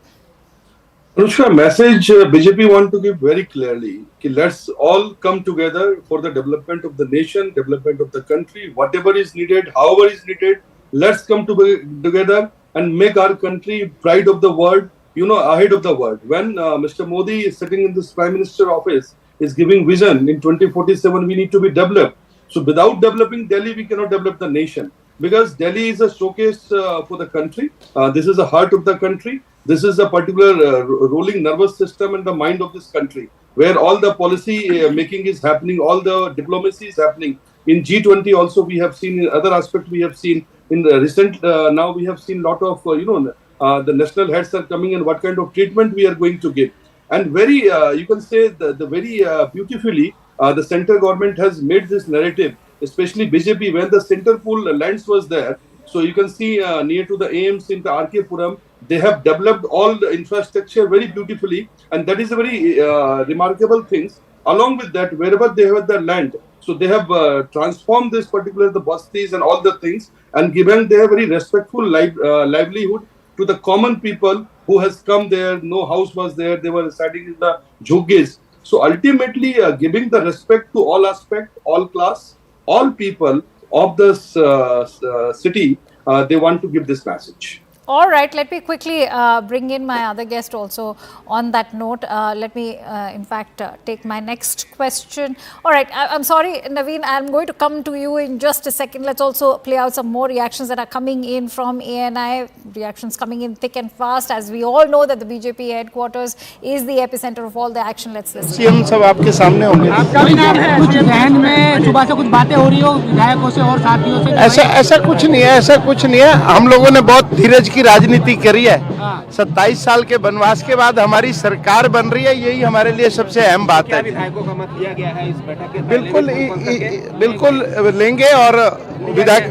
Anushka, message BJP want to give very clearly, let's all come together for the development of the nation, development of the country, whatever is needed, however is needed, let's come together and make our country pride of the world, ahead of the world. When Mr. Modi is sitting in this Prime Minister office, is giving vision in 2047, we need to be developed. So without developing Delhi, we cannot develop the nation, because Delhi is a showcase for the country. This is the heart of the country. This is a particular rolling nervous system in the mind of this country, where all the policy making is happening, all the diplomacy is happening. In G20 also we have seen, in other aspects we have seen, in the recent, now we have seen lot of, the national heads are coming and what kind of treatment we are going to give. And very, you can say the very beautifully, the central government has made this narrative, especially BJP, when the center pool lands was there. So you can see near to the AIMS in the RK Puram, they have developed all the infrastructure very beautifully, and that is a very remarkable thing. Along with that, wherever they have the land, so they have transformed this particular the bastis and all the things, and given their very respectful livelihood to the common people who has come there. No house was there; they were residing in the jhugis. So ultimately, giving the respect to all aspect, all class, all people of this city, they want to give this message. All right, let me quickly bring in my other guest also on that note. Let me, in fact, take my next question. All right, I'm sorry, Naveen, I'm going to come to you in just a second. Let's also play out some more reactions that are coming in from ANI. Reactions coming in thick and fast. As we all know that the BJP headquarters is the epicenter of all the action. Let's listen. CM सब आपके सामने होंगे। आपका भी नाम है, कुछ जहन में सुबह से कुछ बातें हो रही हो विधायकों से और साथियों से? ऐसा कुछ नहीं है, ऐसा कुछ नहीं है। हम लोगों ने बहुत धीरज की राजनीति करी है। 27 साल के वनवास के बाद हमारी सरकार बन रही है, यही हमारे लिए सबसे अहम बात है। विधायकों का मत लिया गया है इस बैठक के? बिल्कुल लेंगे। और विधायक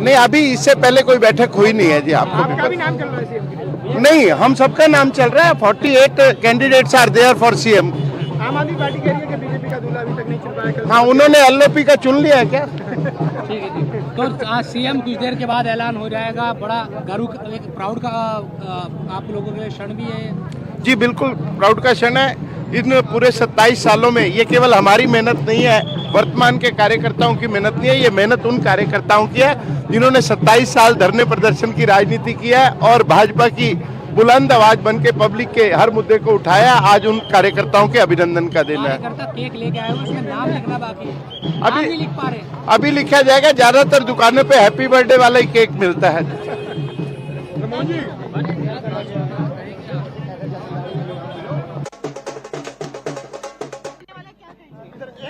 नहीं, अभी इससे पहले कोई बैठक हुई नहीं है जी। आपका भी नाम चल रहा है? नहीं, हम सबका नाम चल रहा है। 48 candidates are there for CM. Aam Aadmi party कह रही है कि बीजेपी का दूल्हा अभी तक नहीं चुन पाया। हाँ, उन्होंने एलओपी का चुन लिया है क्या? ठीक है जी। तो आज सीएम कुछ देर के बाद ऐलान हो जाएगा। बड़ा गर्व, एक प्राउड का आप लोगों के क्षण भी है। जी बिल्कुल प्राउड का क्षण है। इन पूरे 27 सालों में ये केवल हमारी मेहनत नहीं है, वर्तमान के कार्यकर्ताओं की मेहनत नहीं है, ये मेहनत उन कार्यकर्ताओं की है जिन्होंने 27 साल धरने प्रदर्शन की राजनीति की है और भाजपा की बुलंद आवाज बन के पब्लिक के हर मुद्दे को उठाया। आज उन कार्यकर्ताओं के अभिनंदन का दिन है। केक लेके आए हो, उसमें नाम लिखना बाकी है, अभी नहीं लिख पा रहे। अभी लिखा जाएगा। ज्यादातर दुकानों पे हैप्पी बर्थडे वाला ही केक मिलता है।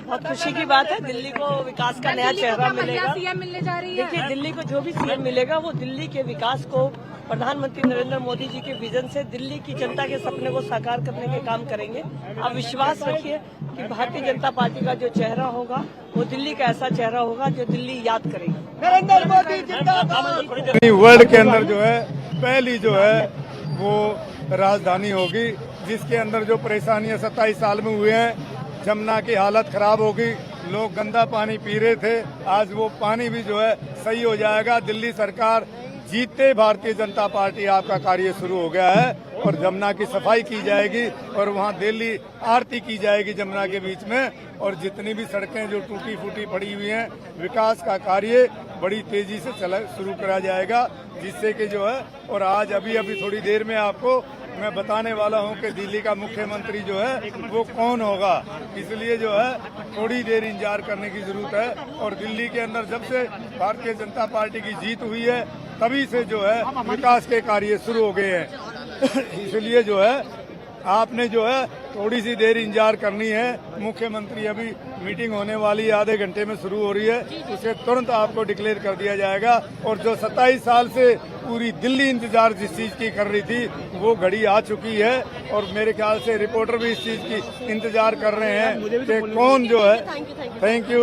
बहुत खुशी की बात है, दिल्ली को विकास का नया चेहरा मिलेगा। सीएम मिलने जा रही है। देखिए, दिल्ली को जो भी सीएम मिलेगा वो दिल्ली के विकास को, प्रधानमंत्री नरेंद्र मोदी जी के विजन से दिल्ली की जनता के सपने को साकार करने के काम करेंगे। आप विश्वास रखिए कि भारतीय जनता पार्टी का जो चेहरा होगा वो दिल्ली का ऐसा चेहरा होगा जो दिल्ली याद करेगी। नरेंद्र मोदी जिंदाबाद। वर्ल्ड के अंदर जो है पहली जो है वो राजधानी होगी, जिसके अंदर जो परेशानियां 27 साल में हुए हैं, जमुना की हालत खराब होगी, लोग गंदा पानी पी रहे थे, आज वो पानी भी जो है सही हो जाएगा। दिल्ली सरकार जीतते भारतीय जनता पार्टी आपका कार्य शुरू हो गया है और जमुना की सफाई की जाएगी और वहाँ दिल्ली आरती की जाएगी जमुना के बीच में। और जितनी भी सड़कें जो टूटी फूटी पड़ी हुई हैं, विकास का कार्य बड़ी तेजी से शुरू करा जाएगा, जिससे कि जो है। और आज अभी थोड़ी देर में आपको मैं बताने वाला हूं कि दिल्ली का मुख्यमंत्री जो है वो कौन होगा, इसलिए जो है थोड़ी देर इंतजार करने की जरूरत है। और दिल्ली के अंदर जब से भारतीय जनता पार्टी की जीत हुई है तभी से जो है विकास के कार्य शुरू हो गए हैं। इसलिए जो है आपने जो है थोड़ी सी देर इंतजार करनी है। मुख्यमंत्री अभी मीटिंग होने वाली है, आधे घंटे में शुरू हो रही है, उसे तुरंत आपको डिक्लेयर कर दिया जाएगा। और जो 27 साल से पूरी दिल्ली इंतजार जिस चीज की कर रही थी वो घड़ी आ चुकी है और मेरे ख्याल से रिपोर्टर भी इस चीज की इंतजार कर रहे हैं कि कौन जो है। Thank you.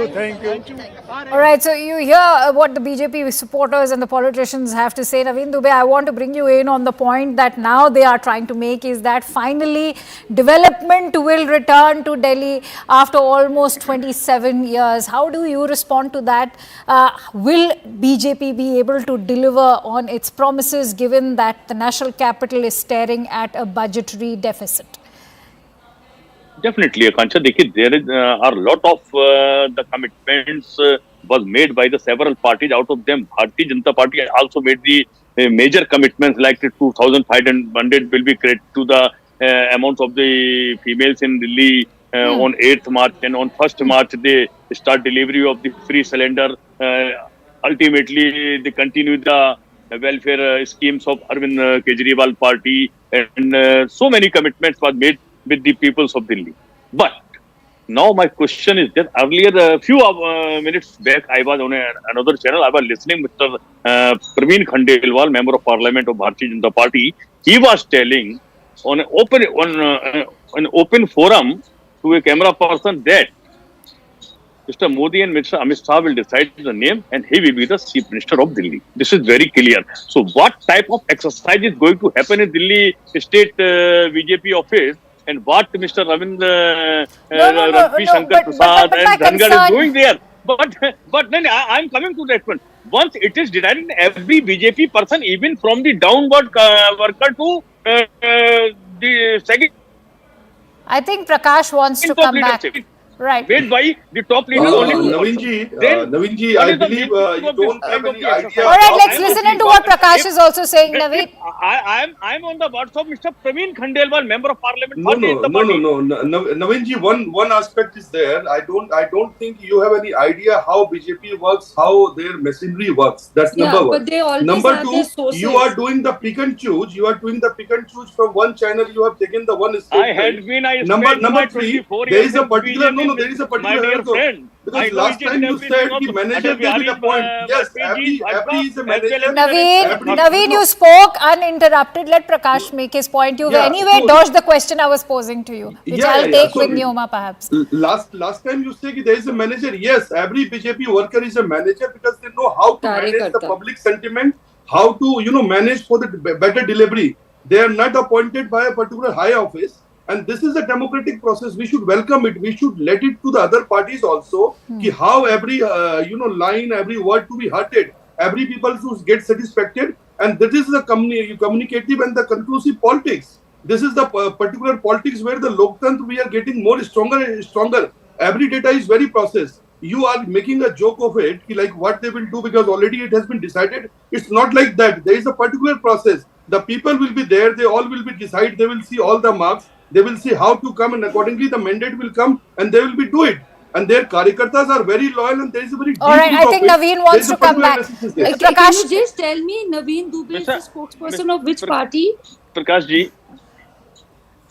All right, so you hear what the BJP supporters and the politicians have to say. Naveen Dubey, I want to bring you in on the point that now they are trying to make is that finally development will return to Delhi after almost 27 years. How do you respond to that? Will BJP be able to deliver on its promises given that the national capital is staring at a budgetary deficit? Definitely, Akansha. There are a lot of the commitments was made by the several parties. Out of them, Bharatiya Janata Party also made the major commitments like the 2,500 will be credited to the amounts of the females in Delhi on 8th March, and on 1st March they start delivery of the free cylinder. Ultimately, they continue the welfare schemes of Arvind Kejriwal party, and so many commitments were made with the peoples of Delhi. But now my question is that earlier, a few minutes back, I was on another channel. I was listening Mr. Praveen Khandelwal, Member of Parliament of Bharatiya Janata Party. He was telling on an open forum to a camera person that Mr. Modi and Mr. Amit Shah will decide the name, and he will be the Chief Minister of Delhi. This is very clear. So, what type of exercise is going to happen in Delhi State BJP office, and what Mr. Ravi Shankar Prasad and Dhangar is doing there? But then I am coming to that point. Once it is decided, every BJP person, even from the downward worker to the second. I think Prakash wants to come back. Right. Made by the top leaders only. Navinji, I believe you don't have any idea. All right, let's listen into what Prakash is also saying, Naveen. I'm on the WhatsApp, Mr. Praveen Khandelwal, Member of Parliament. No. Navinji, one aspect is there. I don't think you have any idea how BJP works, how their machinery works. That's number one. But they always number have two, their sources. you are doing the pick and choose. You are doing the pick and choose from one channel. You have taken the one statement. Number three, there is a particular there is a particular because last time you said the manager they will appoint. Yes, Abhi is a manager. Naveen, you spoke uninterrupted. Let Prakash make his point. You anyway dodged the question I was posing to you, which I'll take with Neoma perhaps. Last time you said there is a manager. Yes, every BJP worker is a manager because they know how to manage the public sentiment, how to manage for the better delivery. They are not appointed by a particular high office. And this is a democratic process. We should welcome it. We should let it to the other parties also. How every line, every word to be hearted, every people should get satisfied. And that is the communicative and the conclusive politics. This is the particular politics where the Loktantra we are getting more stronger and stronger. Every data is very processed. You are making a joke of it, like what they will do because already it has been decided. It's not like that. There is a particular process. The people will be there. They all will be decided. They will see all the marks. They will see how to come, and accordingly the mandate will come, and they will be do it. And their karyakartas are very loyal, and there is a very deep. All right, I think Naveen wants to come back. Can you just tell me, Naveen Dubey is the spokesperson of which party? Prakash ji,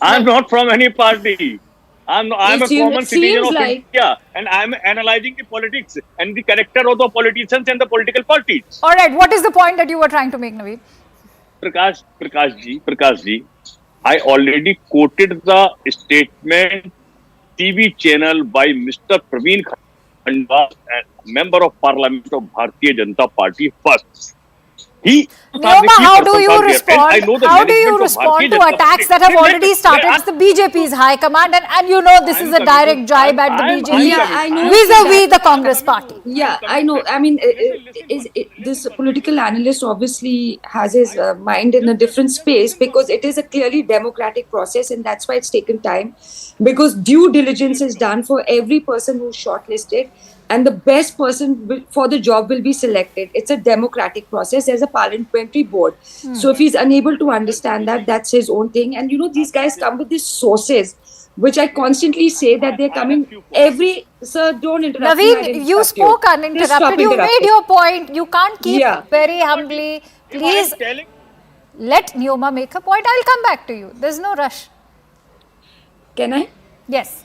I'm not from any party. I'm a common citizen of India, and I'm analyzing the politics and the character of the politicians and the political parties. All right, what is the point that you were trying to make, Naveen? Prakash ji, I already quoted the statement TV channel by Mr. Praveen Khandelwal, Member of Parliament of Bharatiya Janata Party first. Neoma, how do you respond? How do you respond to attacks that have already started? It's the BJP's high command, and you know this is a direct jibe at the BJP vis-a-vis the Congress party. Yeah, I know. I mean, this political analyst obviously has his mind in a different space because it is a clearly democratic process, and that's why it's taken time. Because due diligence is done for every person who's shortlisted, and the best person for the job will be selected. It's a democratic process. There's a parliamentary board. So if he's unable to understand that, that's his own thing. And these guys come with these sources, which I constantly say that they're coming every... Sir, don't interrupt Naveen, you spoke uninterrupted. You made your point. You can't keep very humbly. Please let Neoma make a point. I'll come back to you. There's no rush. Can I? Yes.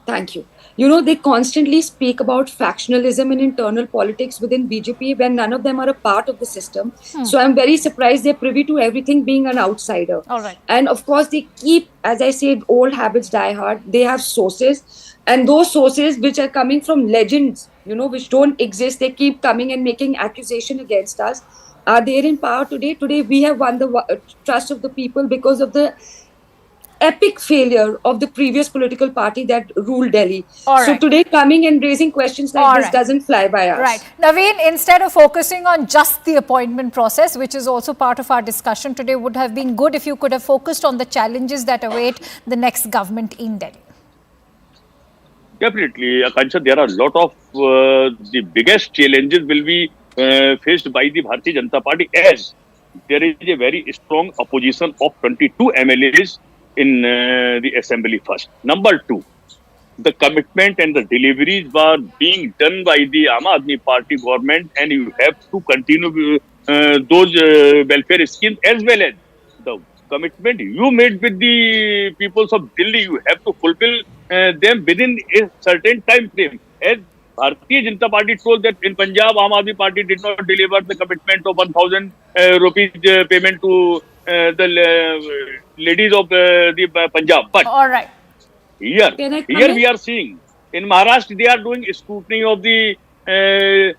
Thank you. They constantly speak about factionalism and internal politics within BJP when none of them are a part of the system. So I'm very surprised they're privy to everything being an outsider. All right. And of course, they keep, as I said, old habits die hard. They have sources. And those sources which are coming from legends, which don't exist, they keep coming and making accusation against us. Are they in power today? Today, we have won the trust of the people because of the epic failure of the previous political party that ruled Delhi. So today coming and raising questions like this doesn't fly by us. Right. Naveen, instead of focusing on just the appointment process, which is also part of our discussion today, would have been good if you could have focused on the challenges that await the next government in Delhi. Definitely, Akansha, there are a lot of the biggest challenges will be faced by the Bharatiya Janata Party as there is a very strong opposition of 22 MLAs in the assembly first. Number two, the commitment and the deliveries were being done by the Aam Aadmi Party government, and you have to continue those welfare schemes as well as the commitment you made with the peoples of Delhi. You have to fulfill them within a certain time frame. As Bharatiya Janata Party told that in Punjab, Aam Aadmi Party did not deliver the commitment of 1,000 rupees payment to the ladies of the Punjab. But all right. Here we are seeing in Maharashtra they are doing scrutiny of the female.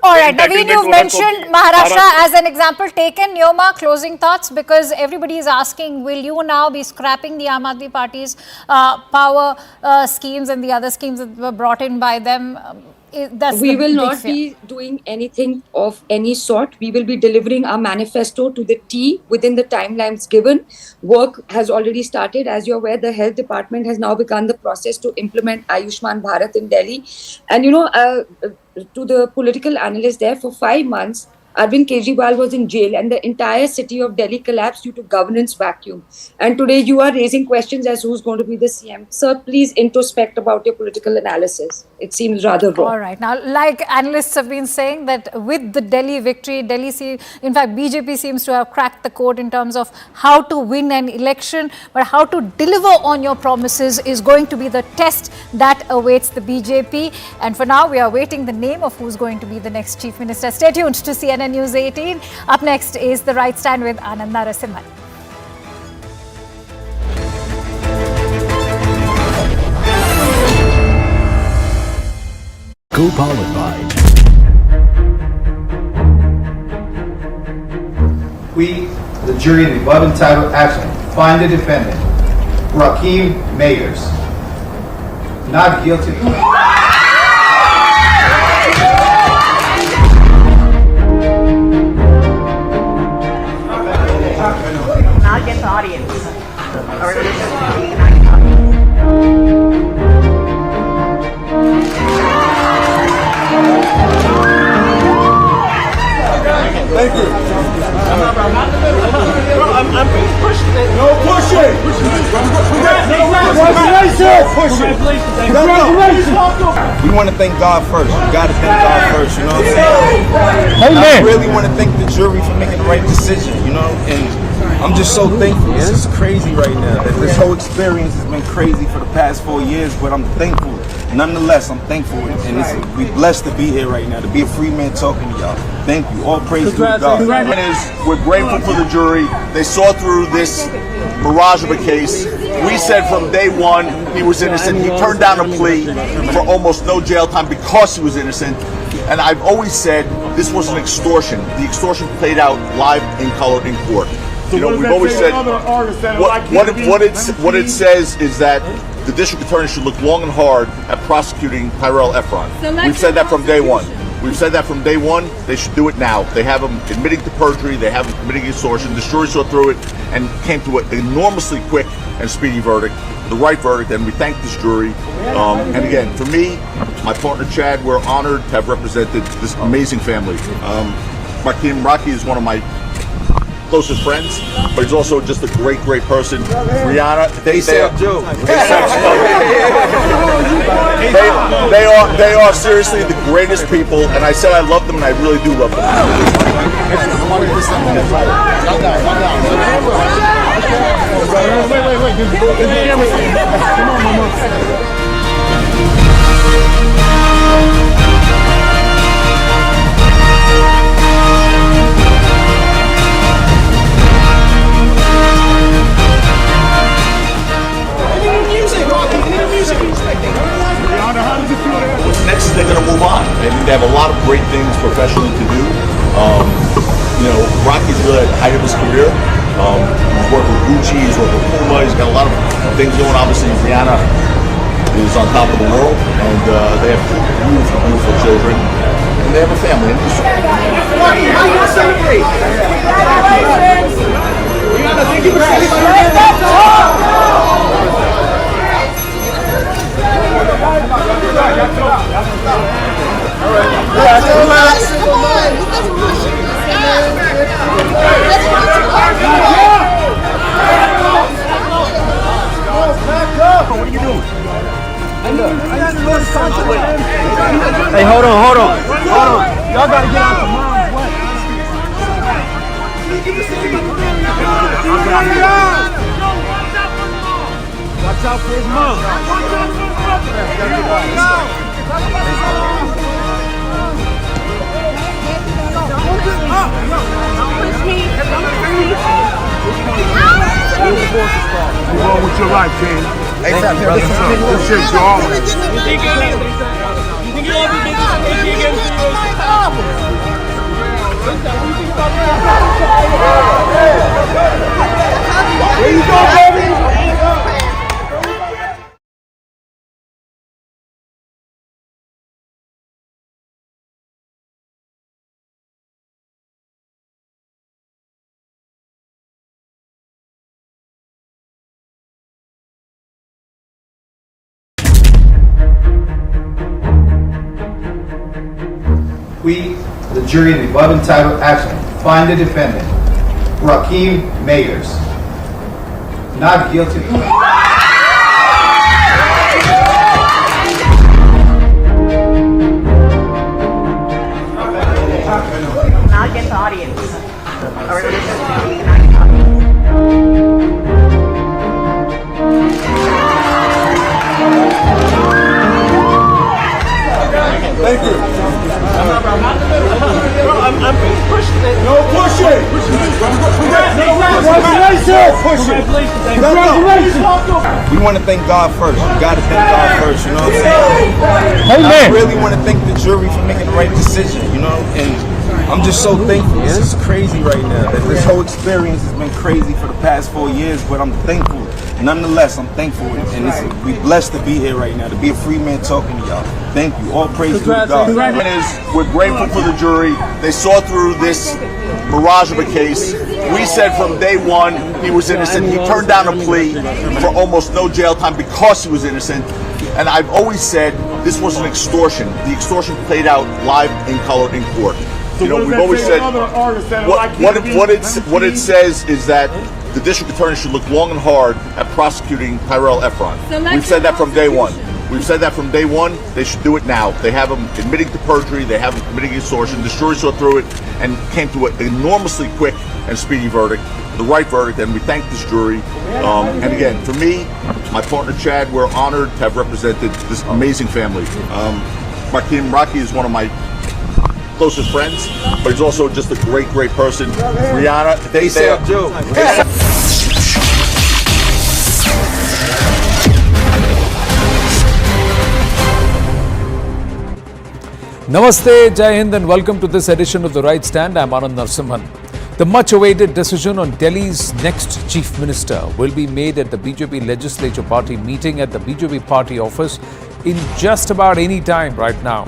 All right, Naveen, you've mentioned Maharashtra as an example taken. Neoma, closing thoughts, because everybody is asking, will you now be scrapping the Aam Aadmi Party's power schemes and the other schemes that were brought in by them? We will not be doing anything of any sort. We will be delivering our manifesto to the T within the timelines given. Work has already started. As you're aware, the health department has now begun the process to implement Ayushman Bharat in Delhi. And to the political analysts there, for 5 months, Arvind Kejriwal was in jail and the entire city of Delhi collapsed due to governance vacuum. And today you are raising questions as who's going to be the CM. Sir, please introspect about your political analysis. It seems rather wrong. All right. Now, like analysts have been saying that with the Delhi victory, in fact, BJP seems to have cracked the code in terms of how to win an election, but how to deliver on your promises is going to be the test that awaits the BJP. And for now, we are waiting the name of who's going to be the next Chief Minister. Stay tuned to CNN News 18. Up next is The Right Stand with Ananda Narasimhan. Co-powered by We, the jury in the above entitled action, find the defendant, Rakeem Mayers, not guilty. Not against the audience. Thank you. I'm pushing it. No pushing. Congratulations. We want to thank God first. You got to thank God first. You know what I'm saying? I really want to thank the jury for making the right decision. You know, and I'm just so thankful. This is crazy right now. This whole experience has been crazy for the past 4 years, but I'm thankful. Nonetheless, I'm thankful, and we're blessed to be here right now, to be a free man talking to y'all. Thank you. All praise to God. We're grateful for the jury. They saw through this mirage of a case. We said from day one he was innocent. He turned down a plea for almost no jail time because he was innocent. And I've always said this was an extortion. The extortion played out live in color in court. You know, we've always said what it says is that the district attorney should look long and hard at prosecuting Tyrell Efron. We've said that from day one. We've said that from day one. They should do it now. They have him admitting to perjury. They have him committing extortion. The jury saw through it and came to an enormously quick and speedy verdict, the right verdict, and we thank this jury. And again, for me, my partner Chad, we're honored to have represented this amazing family. Rocky is one of my closest friends, but he's also just a great person. Rihanna, they are seriously the greatest people, and I said I love them, and I really do love them. What's next is they're going to move on. They have a lot of great things professionally to do. You know, Rocky's really at the height of his career. He's working with Gucci, he's working with Puma, he's got a lot of things going. Obviously, Rihanna is on top of the world, and they have two beautiful, beautiful children, and they have a family. Rocky, how you gonna celebrate? Rihanna, thank you for celebrating. All right. Hey, hold on. Y'all gotta get out the mom's way. Watch out for his mom. What's wrong with your life, King? Hey, this shit's your own. You think you'll be Where you go, baby? We, the jury in the above entitled action, find the defendant, Rakeem Mayers, not guilty. Now get the audience. Thank you. I'm pushing it. No pushing. We want to thank God first. We got to thank God first, you know what I'm saying? I really want to thank the jury for making the right decision, you know? And I'm just so thankful. This is crazy right now. This whole experience has been crazy for the past 4 years, but I'm thankful. Nonetheless, I'm thankful, and we're blessed to be here right now, to be a free man talking to y'all. Thank you. All praise to God. We're grateful for the jury. They saw through this mirage of a case. We said from day one he was innocent. He turned down a plea for almost no jail time because he was innocent. And I've always said this was an extortion. The extortion played out live in color in court. So you know, we've always said what it says is that the district attorney should look long and hard at prosecuting Tyrell Efron. We've said that from day one. We've said that from day one. They should do it now. They have him admitting to perjury. They have him committing extortion. The jury saw through it and came to an enormously quick and speedy verdict, the right verdict, and we thank this jury. And again, for me, my partner Chad, we're honored to have represented this amazing family. Rocky is one of my closest friends, but he's also just a great person. Rihanna, they say too. Namaste, Jai Hind, and welcome to this edition of The Right Stand. I'm Anand Narsimhan. The much-awaited decision on Delhi's next Chief Minister will be made at the BJP Legislature Party meeting at the BJP Party office in just about any time right now.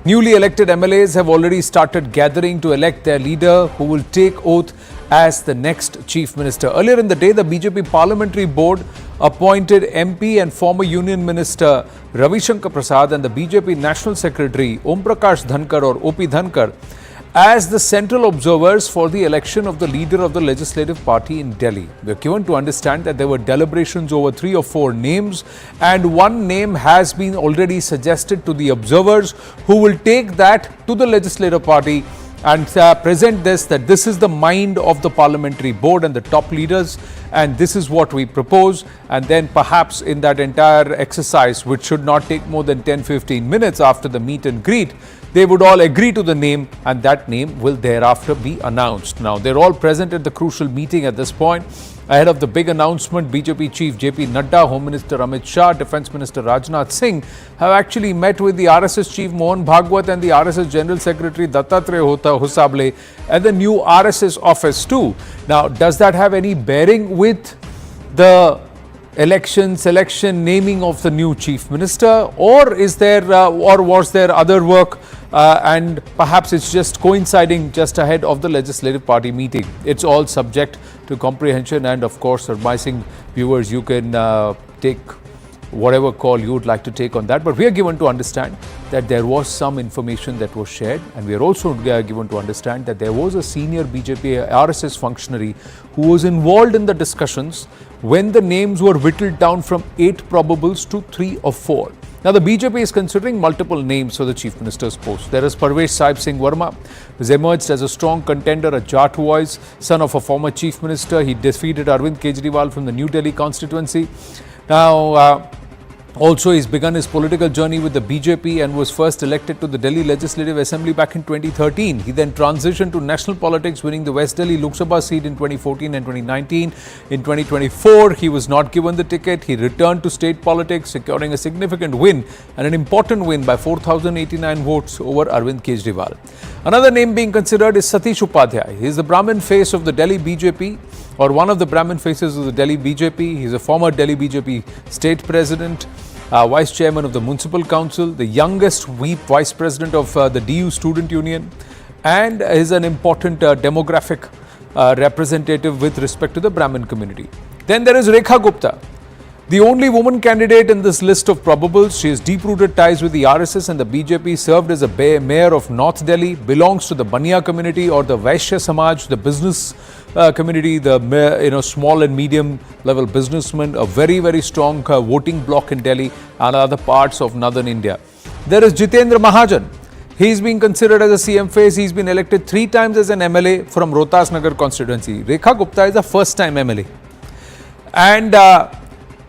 Newly elected MLAs have already started gathering to elect their leader who will take oath as the next Chief Minister. Earlier in the day, the BJP Parliamentary Board appointed MP and former Union Minister Ravi Shankar Prasad and the BJP National Secretary Om Prakash Dhankar or OP Dhankar as the central observers for the election of the leader of the Legislative Party in Delhi. We are given to understand that there were deliberations over 3 or 4 names, and one name has been already suggested to the observers who will take that to the Legislative Party and present that this is the mind of the Parliamentary Board and the top leaders, and this is what we propose. And then perhaps in that entire exercise, which should not take more than 10-15 minutes after the meet and greet, they would all agree to the name, and that name will thereafter be announced. Now, they're all present at the crucial meeting at this point. Ahead of the big announcement, BJP Chief JP Nadda, Home Minister Amit Shah, Defence Minister Rajnath Singh have actually met with the RSS Chief Mohan Bhagwat and the RSS General Secretary Dattatreya Hosable at the new RSS office too. Now, does that have any bearing with the selection, naming of the new Chief Minister, or is there, or was there other work? And perhaps it's just coinciding just ahead of the Legislative Party meeting. It's all subject to comprehension, and of course, advising viewers, you can take whatever call you would like to take on that. But we are given to understand that there was some information that was shared, and we are also given to understand that there was a senior BJP RSS functionary who was involved in the discussions when the names were whittled down from 8 probables to 3 or 4. Now, the BJP is considering multiple names for the Chief Minister's post. There is Parvesh Sahib Singh Verma, who has emerged as a strong contender, a Jat voice, son of a former Chief Minister. He defeated Arvind Kejriwal from the New Delhi constituency. Now, also, he's begun his political journey with the BJP and was first elected to the Delhi Legislative Assembly back in 2013. He then transitioned to national politics, winning the West Delhi Lok Sabha seat in 2014 and 2019. In 2024, he was not given the ticket. He returned to state politics, securing a significant win and an important win by 4,089 votes over Arvind Kejriwal. Another name being considered is Satish Upadhyay. He is the Brahmin face of the Delhi BJP, or one of the Brahmin faces of the Delhi BJP. He is a former Delhi BJP state president, vice chairman of the municipal council, the youngest vice president of the DU student union, and is an important demographic representative with respect to the Brahmin community. Then there is Rekha Gupta, the only woman candidate in this list of probables. She has deep-rooted ties with the RSS and the BJP, served as a mayor of North Delhi, belongs to the Baniya community or the Vaishya Samaj, the business community, the small and medium level businessmen, a very, very strong voting bloc in Delhi and other parts of northern India. There is Jitendra Mahajan. He's being considered as a CM face. He's been elected 3 times as an MLA from Rohtas Nagar constituency. Rekha Gupta is a first-time MLA. And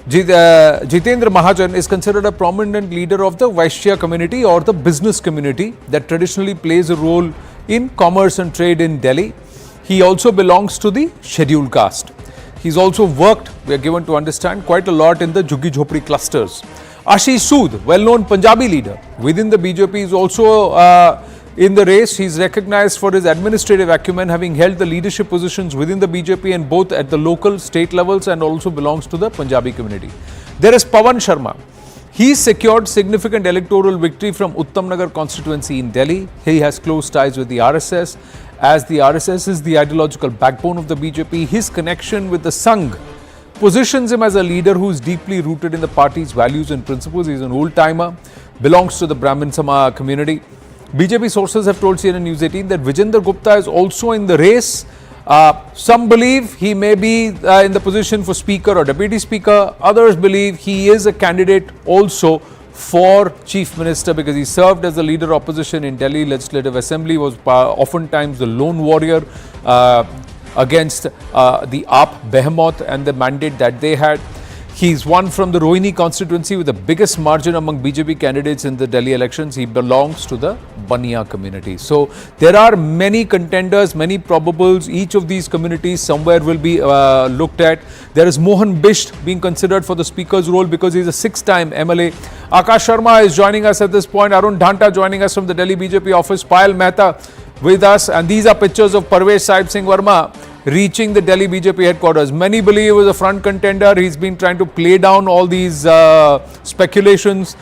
Jitendra Mahajan is considered a prominent leader of the Vaishya community or the business community that traditionally plays a role in commerce and trade in Delhi. He also belongs to the scheduled caste. He's also worked, we are given to understand, quite a lot in the Jhuggi Jhopri clusters. Ashish Sood, well-known Punjabi leader within the BJP, is also in the race. He's recognized for his administrative acumen, having held the leadership positions within the BJP and both at the local, state levels, and also belongs to the Punjabi community. There is Pawan Sharma. He secured significant electoral victory from Uttam Nagar constituency in Delhi. He has close ties with the RSS. As the RSS is the ideological backbone of the BJP, his connection with the Sangh positions him as a leader who is deeply rooted in the party's values and principles. He is an old-timer, belongs to the Brahmin Sama community. BJP sources have told CNN News 18 that Virendra Gupta is also in the race. Some believe he may be in the position for Speaker or Deputy Speaker. Others believe he is a candidate also for Chief Minister because he served as the leader opposition in Delhi Legislative Assembly, was oftentimes the lone warrior against the AAP behemoth and the mandate that they had. He's won from the Rohini constituency with the biggest margin among BJP candidates in the Delhi elections. He belongs to the Baniya community. So there are many contenders, many probables. Each of these communities somewhere will be looked at. There is Mohan Bisht being considered for the speaker's role because he's a 6-time MLA. Akash Sharma is joining us at this point. Arun Dhanta joining us from the Delhi BJP office. Payal Mehta with us. And these are pictures of Parvesh Sahib Singh Verma reaching the Delhi BJP headquarters. Many believe he was a front contender. He's been trying to play down all these speculations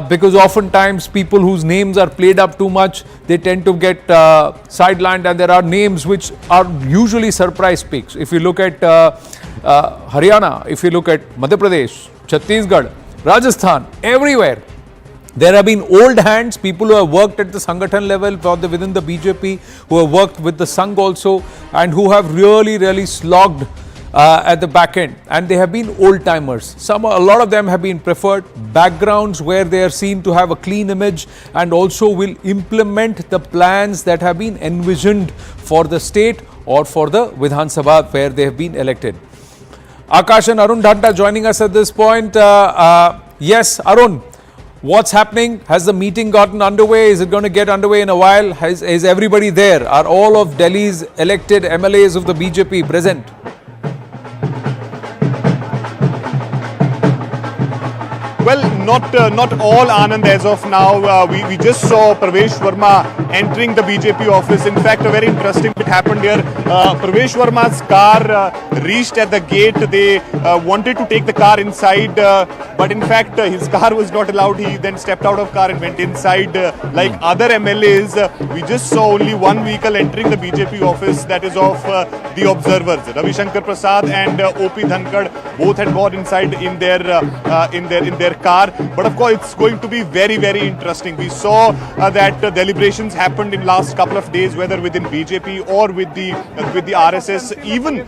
because oftentimes people whose names are played up too much, they tend to get sidelined, and there are names which are usually surprise picks. If you look at Haryana, if you look at Madhya Pradesh, Chhattisgarh, Rajasthan, everywhere, there have been old hands, people who have worked at the Sangathan level within the BJP, who have worked with the Sangh also, and who have really slogged at the back end. And they have been old-timers. A lot of them have been preferred backgrounds where they are seen to have a clean image and also will implement the plans that have been envisioned for the state or for the Vidhan Sabha where they have been elected. Akash and Arun Dhanta joining us at this point. Yes, Arun. What's happening? Has the meeting gotten underway? Is it going to get underway in a while? Is everybody there? Are all of Delhi's elected MLAs of the BJP present? Well, not all, Anand, as of now. We just saw Parvesh Verma entering the BJP office. In fact, a very interesting bit happened here. Parvesh Verma's car reached at the gate. They wanted to take the car inside, but in fact, his car was not allowed. He then stepped out of car and went inside. Like other MLAs, we just saw only one vehicle entering the BJP office, that is of the observers, Ravi Shankar Prasad and OP Dhankad. both had gone inside in their car. But of course, it's going to be very, very interesting. We saw that deliberations happened in last couple of days, whether within BJP or with the RSS. Even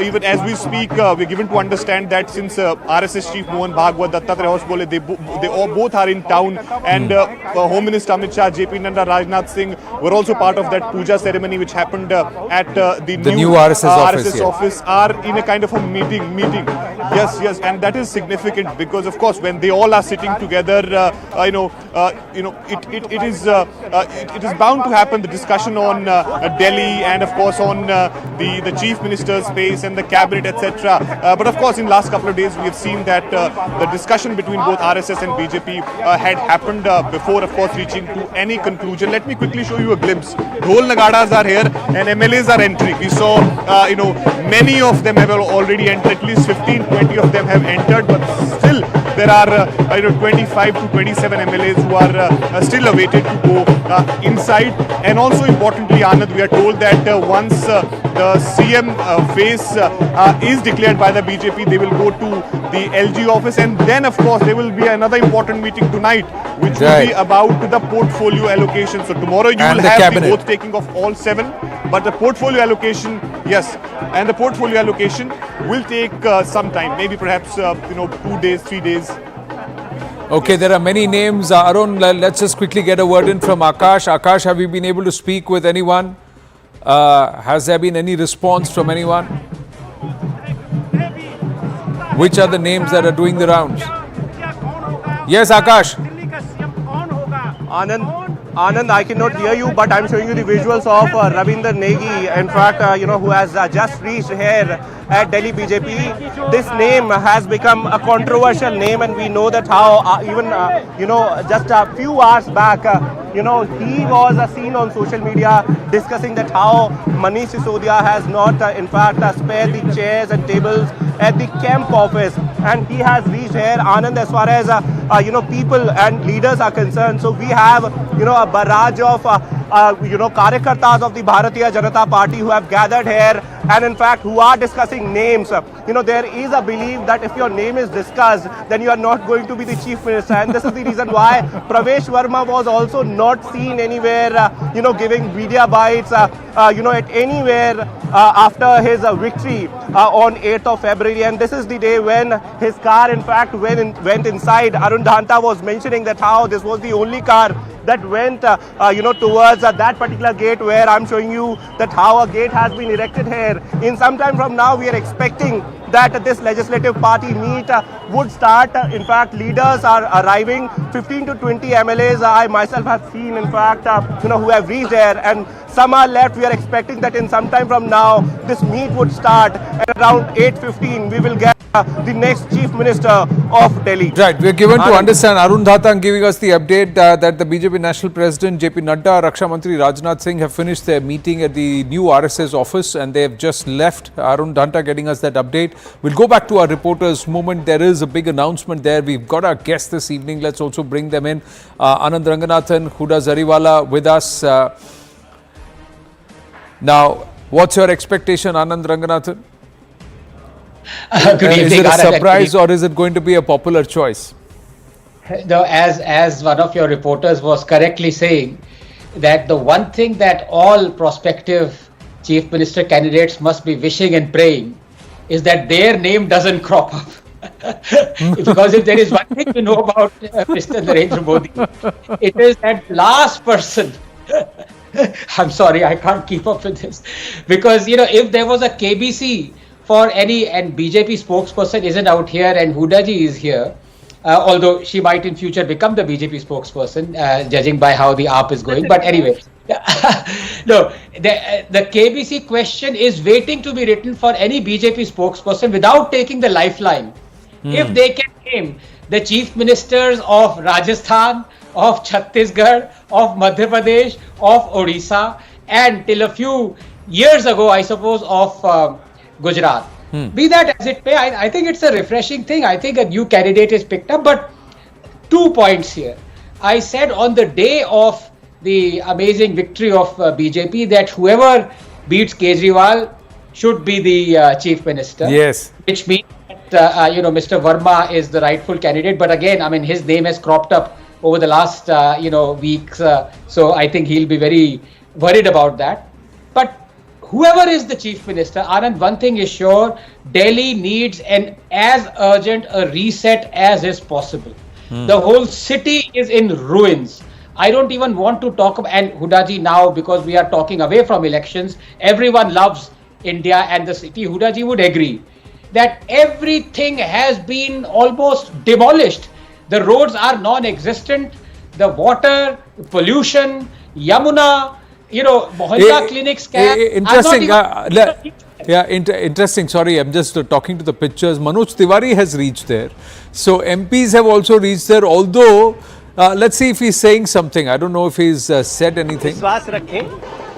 even as we speak, we're given to understand that since RSS chief Mohan Bhagwat, Dattatreya Hospole, they all both are in town, and Home Minister Amit Shah, JP Nanda, Rajnath Singh were also part of that puja ceremony which happened at the new RSS office, are in a kind of a meeting. Yes, and that is significant because of course when they all are sitting together, it is bound to happen, the discussion on Delhi and of course on the chief minister's space and the cabinet, etc. But of course in last couple of days we have seen that the discussion between both RSS and BJP had happened before of course reaching to any conclusion. Let me quickly show you a glimpse. Dhol Nagadas are here and MLAs are entering. We saw many of them have already entered, at least 15-20 of them have entered, but still there are 25 to 27 MLAs who are still awaited to go inside. And also importantly, Anand, we are told that once the CM face is declared by the BJP, they will go to the LG office, and then of course there will be another important meeting tonight which will be about the portfolio allocation. So tomorrow you will have the oath taking of all 7, but the portfolio allocation, yes, and the portfolio allocation will take some time, maybe perhaps 2 days, 3 days. Okay, there are many names. Arun, let's just quickly get a word in from Akash. Akash, have you been able to speak with anyone? Has there been any response from anyone? Which are the names that are doing the rounds? Yes, Akash. Anand, I cannot hear you, but I'm showing you the visuals of Ravindra Negi, in fact, who has just reached here at Delhi BJP. This name has become a controversial name, and we know that how even, just a few hours back, he was seen on social media discussing that how Manish Sisodia has not, in fact, spared the chairs and tables at the camp office, and he has reached here, Anand, as far as people and leaders are concerned. So we have a barrage of Karyakartas of the Bharatiya Janata Party who have gathered here, and in fact who are discussing names. There is a belief that if your name is discussed, then you are not going to be the chief minister, and this is the reason why Pravesh Verma was also not seen anywhere giving media bites at anywhere after his victory on 8th of February. And this is the day when his car in fact went inside. Arun Dhanta was mentioning that how this was the only car that went towards that particular gate, where I'm showing you that how a gate has been erected here. In some time from now we are expecting that this legislative party meet would start. In fact, leaders are arriving. 15 to 20 MLAs I myself have seen, in fact, who have reached there, and some are left. We are expecting that in some time from now this meet would start, and around 8:15 we will get the next chief minister of Delhi. Right, we are given to understand, Arun Dhatan giving us the update that the BJP National President JP Nadda, Raksha Mantri Rajnath Singh have finished their meeting at the new RSS office and they have just left. Arun Dhanta getting us that update. We'll go back to our reporters moment. There is a big announcement there. We've got our guests this evening. Let's also bring them in. Anand Ranganathan, Huda Zariwala with us. Now, what's your expectation, Anand Ranganathan? Good evening. Is it a surprise or is it going to be a popular choice? No, as one of your reporters was correctly saying, that the one thing that all prospective chief minister candidates must be wishing and praying is that their name doesn't crop up. Because if there is one thing to know about Mr. Narendra Modi, it is that last person. I'm sorry, I can't keep up with this. Because, if there was a KBC for any, and BJP spokesperson isn't out here and Huda ji is here, although she might in future become the BJP spokesperson, judging by how the AAP is going. But anyway, no, the KBC question is waiting to be written for any BJP spokesperson without taking the lifeline. If they can name the chief ministers of Rajasthan, of Chhattisgarh, of Madhya Pradesh, of Odisha, and till a few years ago, I suppose, of Gujarat. Be that as it may, I think it's a refreshing thing. I think a new candidate is picked up, but 2 points here. I said on the day of the amazing victory of BJP that whoever beats Kejriwal should be the chief minister. Yes. Which means that, Mr. Verma is the rightful candidate. But again, I mean, his name has cropped up over the last, weeks. So I think he'll be very worried about that. But whoever is the chief minister, Anand, one thing is sure, Delhi needs an as urgent a reset as is possible. The whole city is in ruins. I don't even want to talk about, and Hudaji now, because we are talking away from elections, everyone loves India and the city. Hudaji would agree that everything has been almost demolished. The roads are non-existent, the water, pollution, Yamuna, Mohalla clinics. Interesting. Interesting. Sorry, I'm just talking to the pictures. Manoj Tiwari has reached there. So MPs have also reached there, although let's see if he's saying something. I don't know if he's said anything. विश्वास रखें,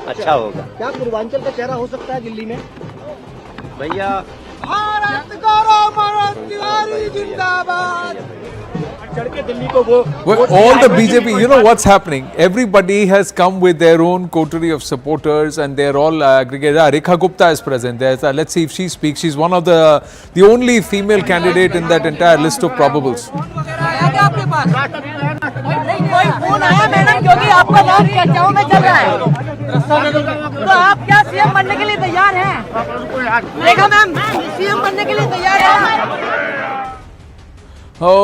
अच्छा होगा. क्या पूर्वांचल का चेहरा हो सकता है दिल्ली में? भैया भारत गौरव तिवारी जिंदाबाद. Well, all the BJP, you know what's happening? Everybody has come with their own coterie of supporters, and they're all aggregated. Rekha Gupta is present there. Let's see if she speaks. She's one of the only female candidate in that entire list of probables. कोई phone आया madam, योगी आपका नाम चर्चाओं में चल रहा है, तो आप क्या सीएम बनने के लिए तैयार हैं? देखा मैम, सीएम बनने के लिए तैयार हैं? Oh.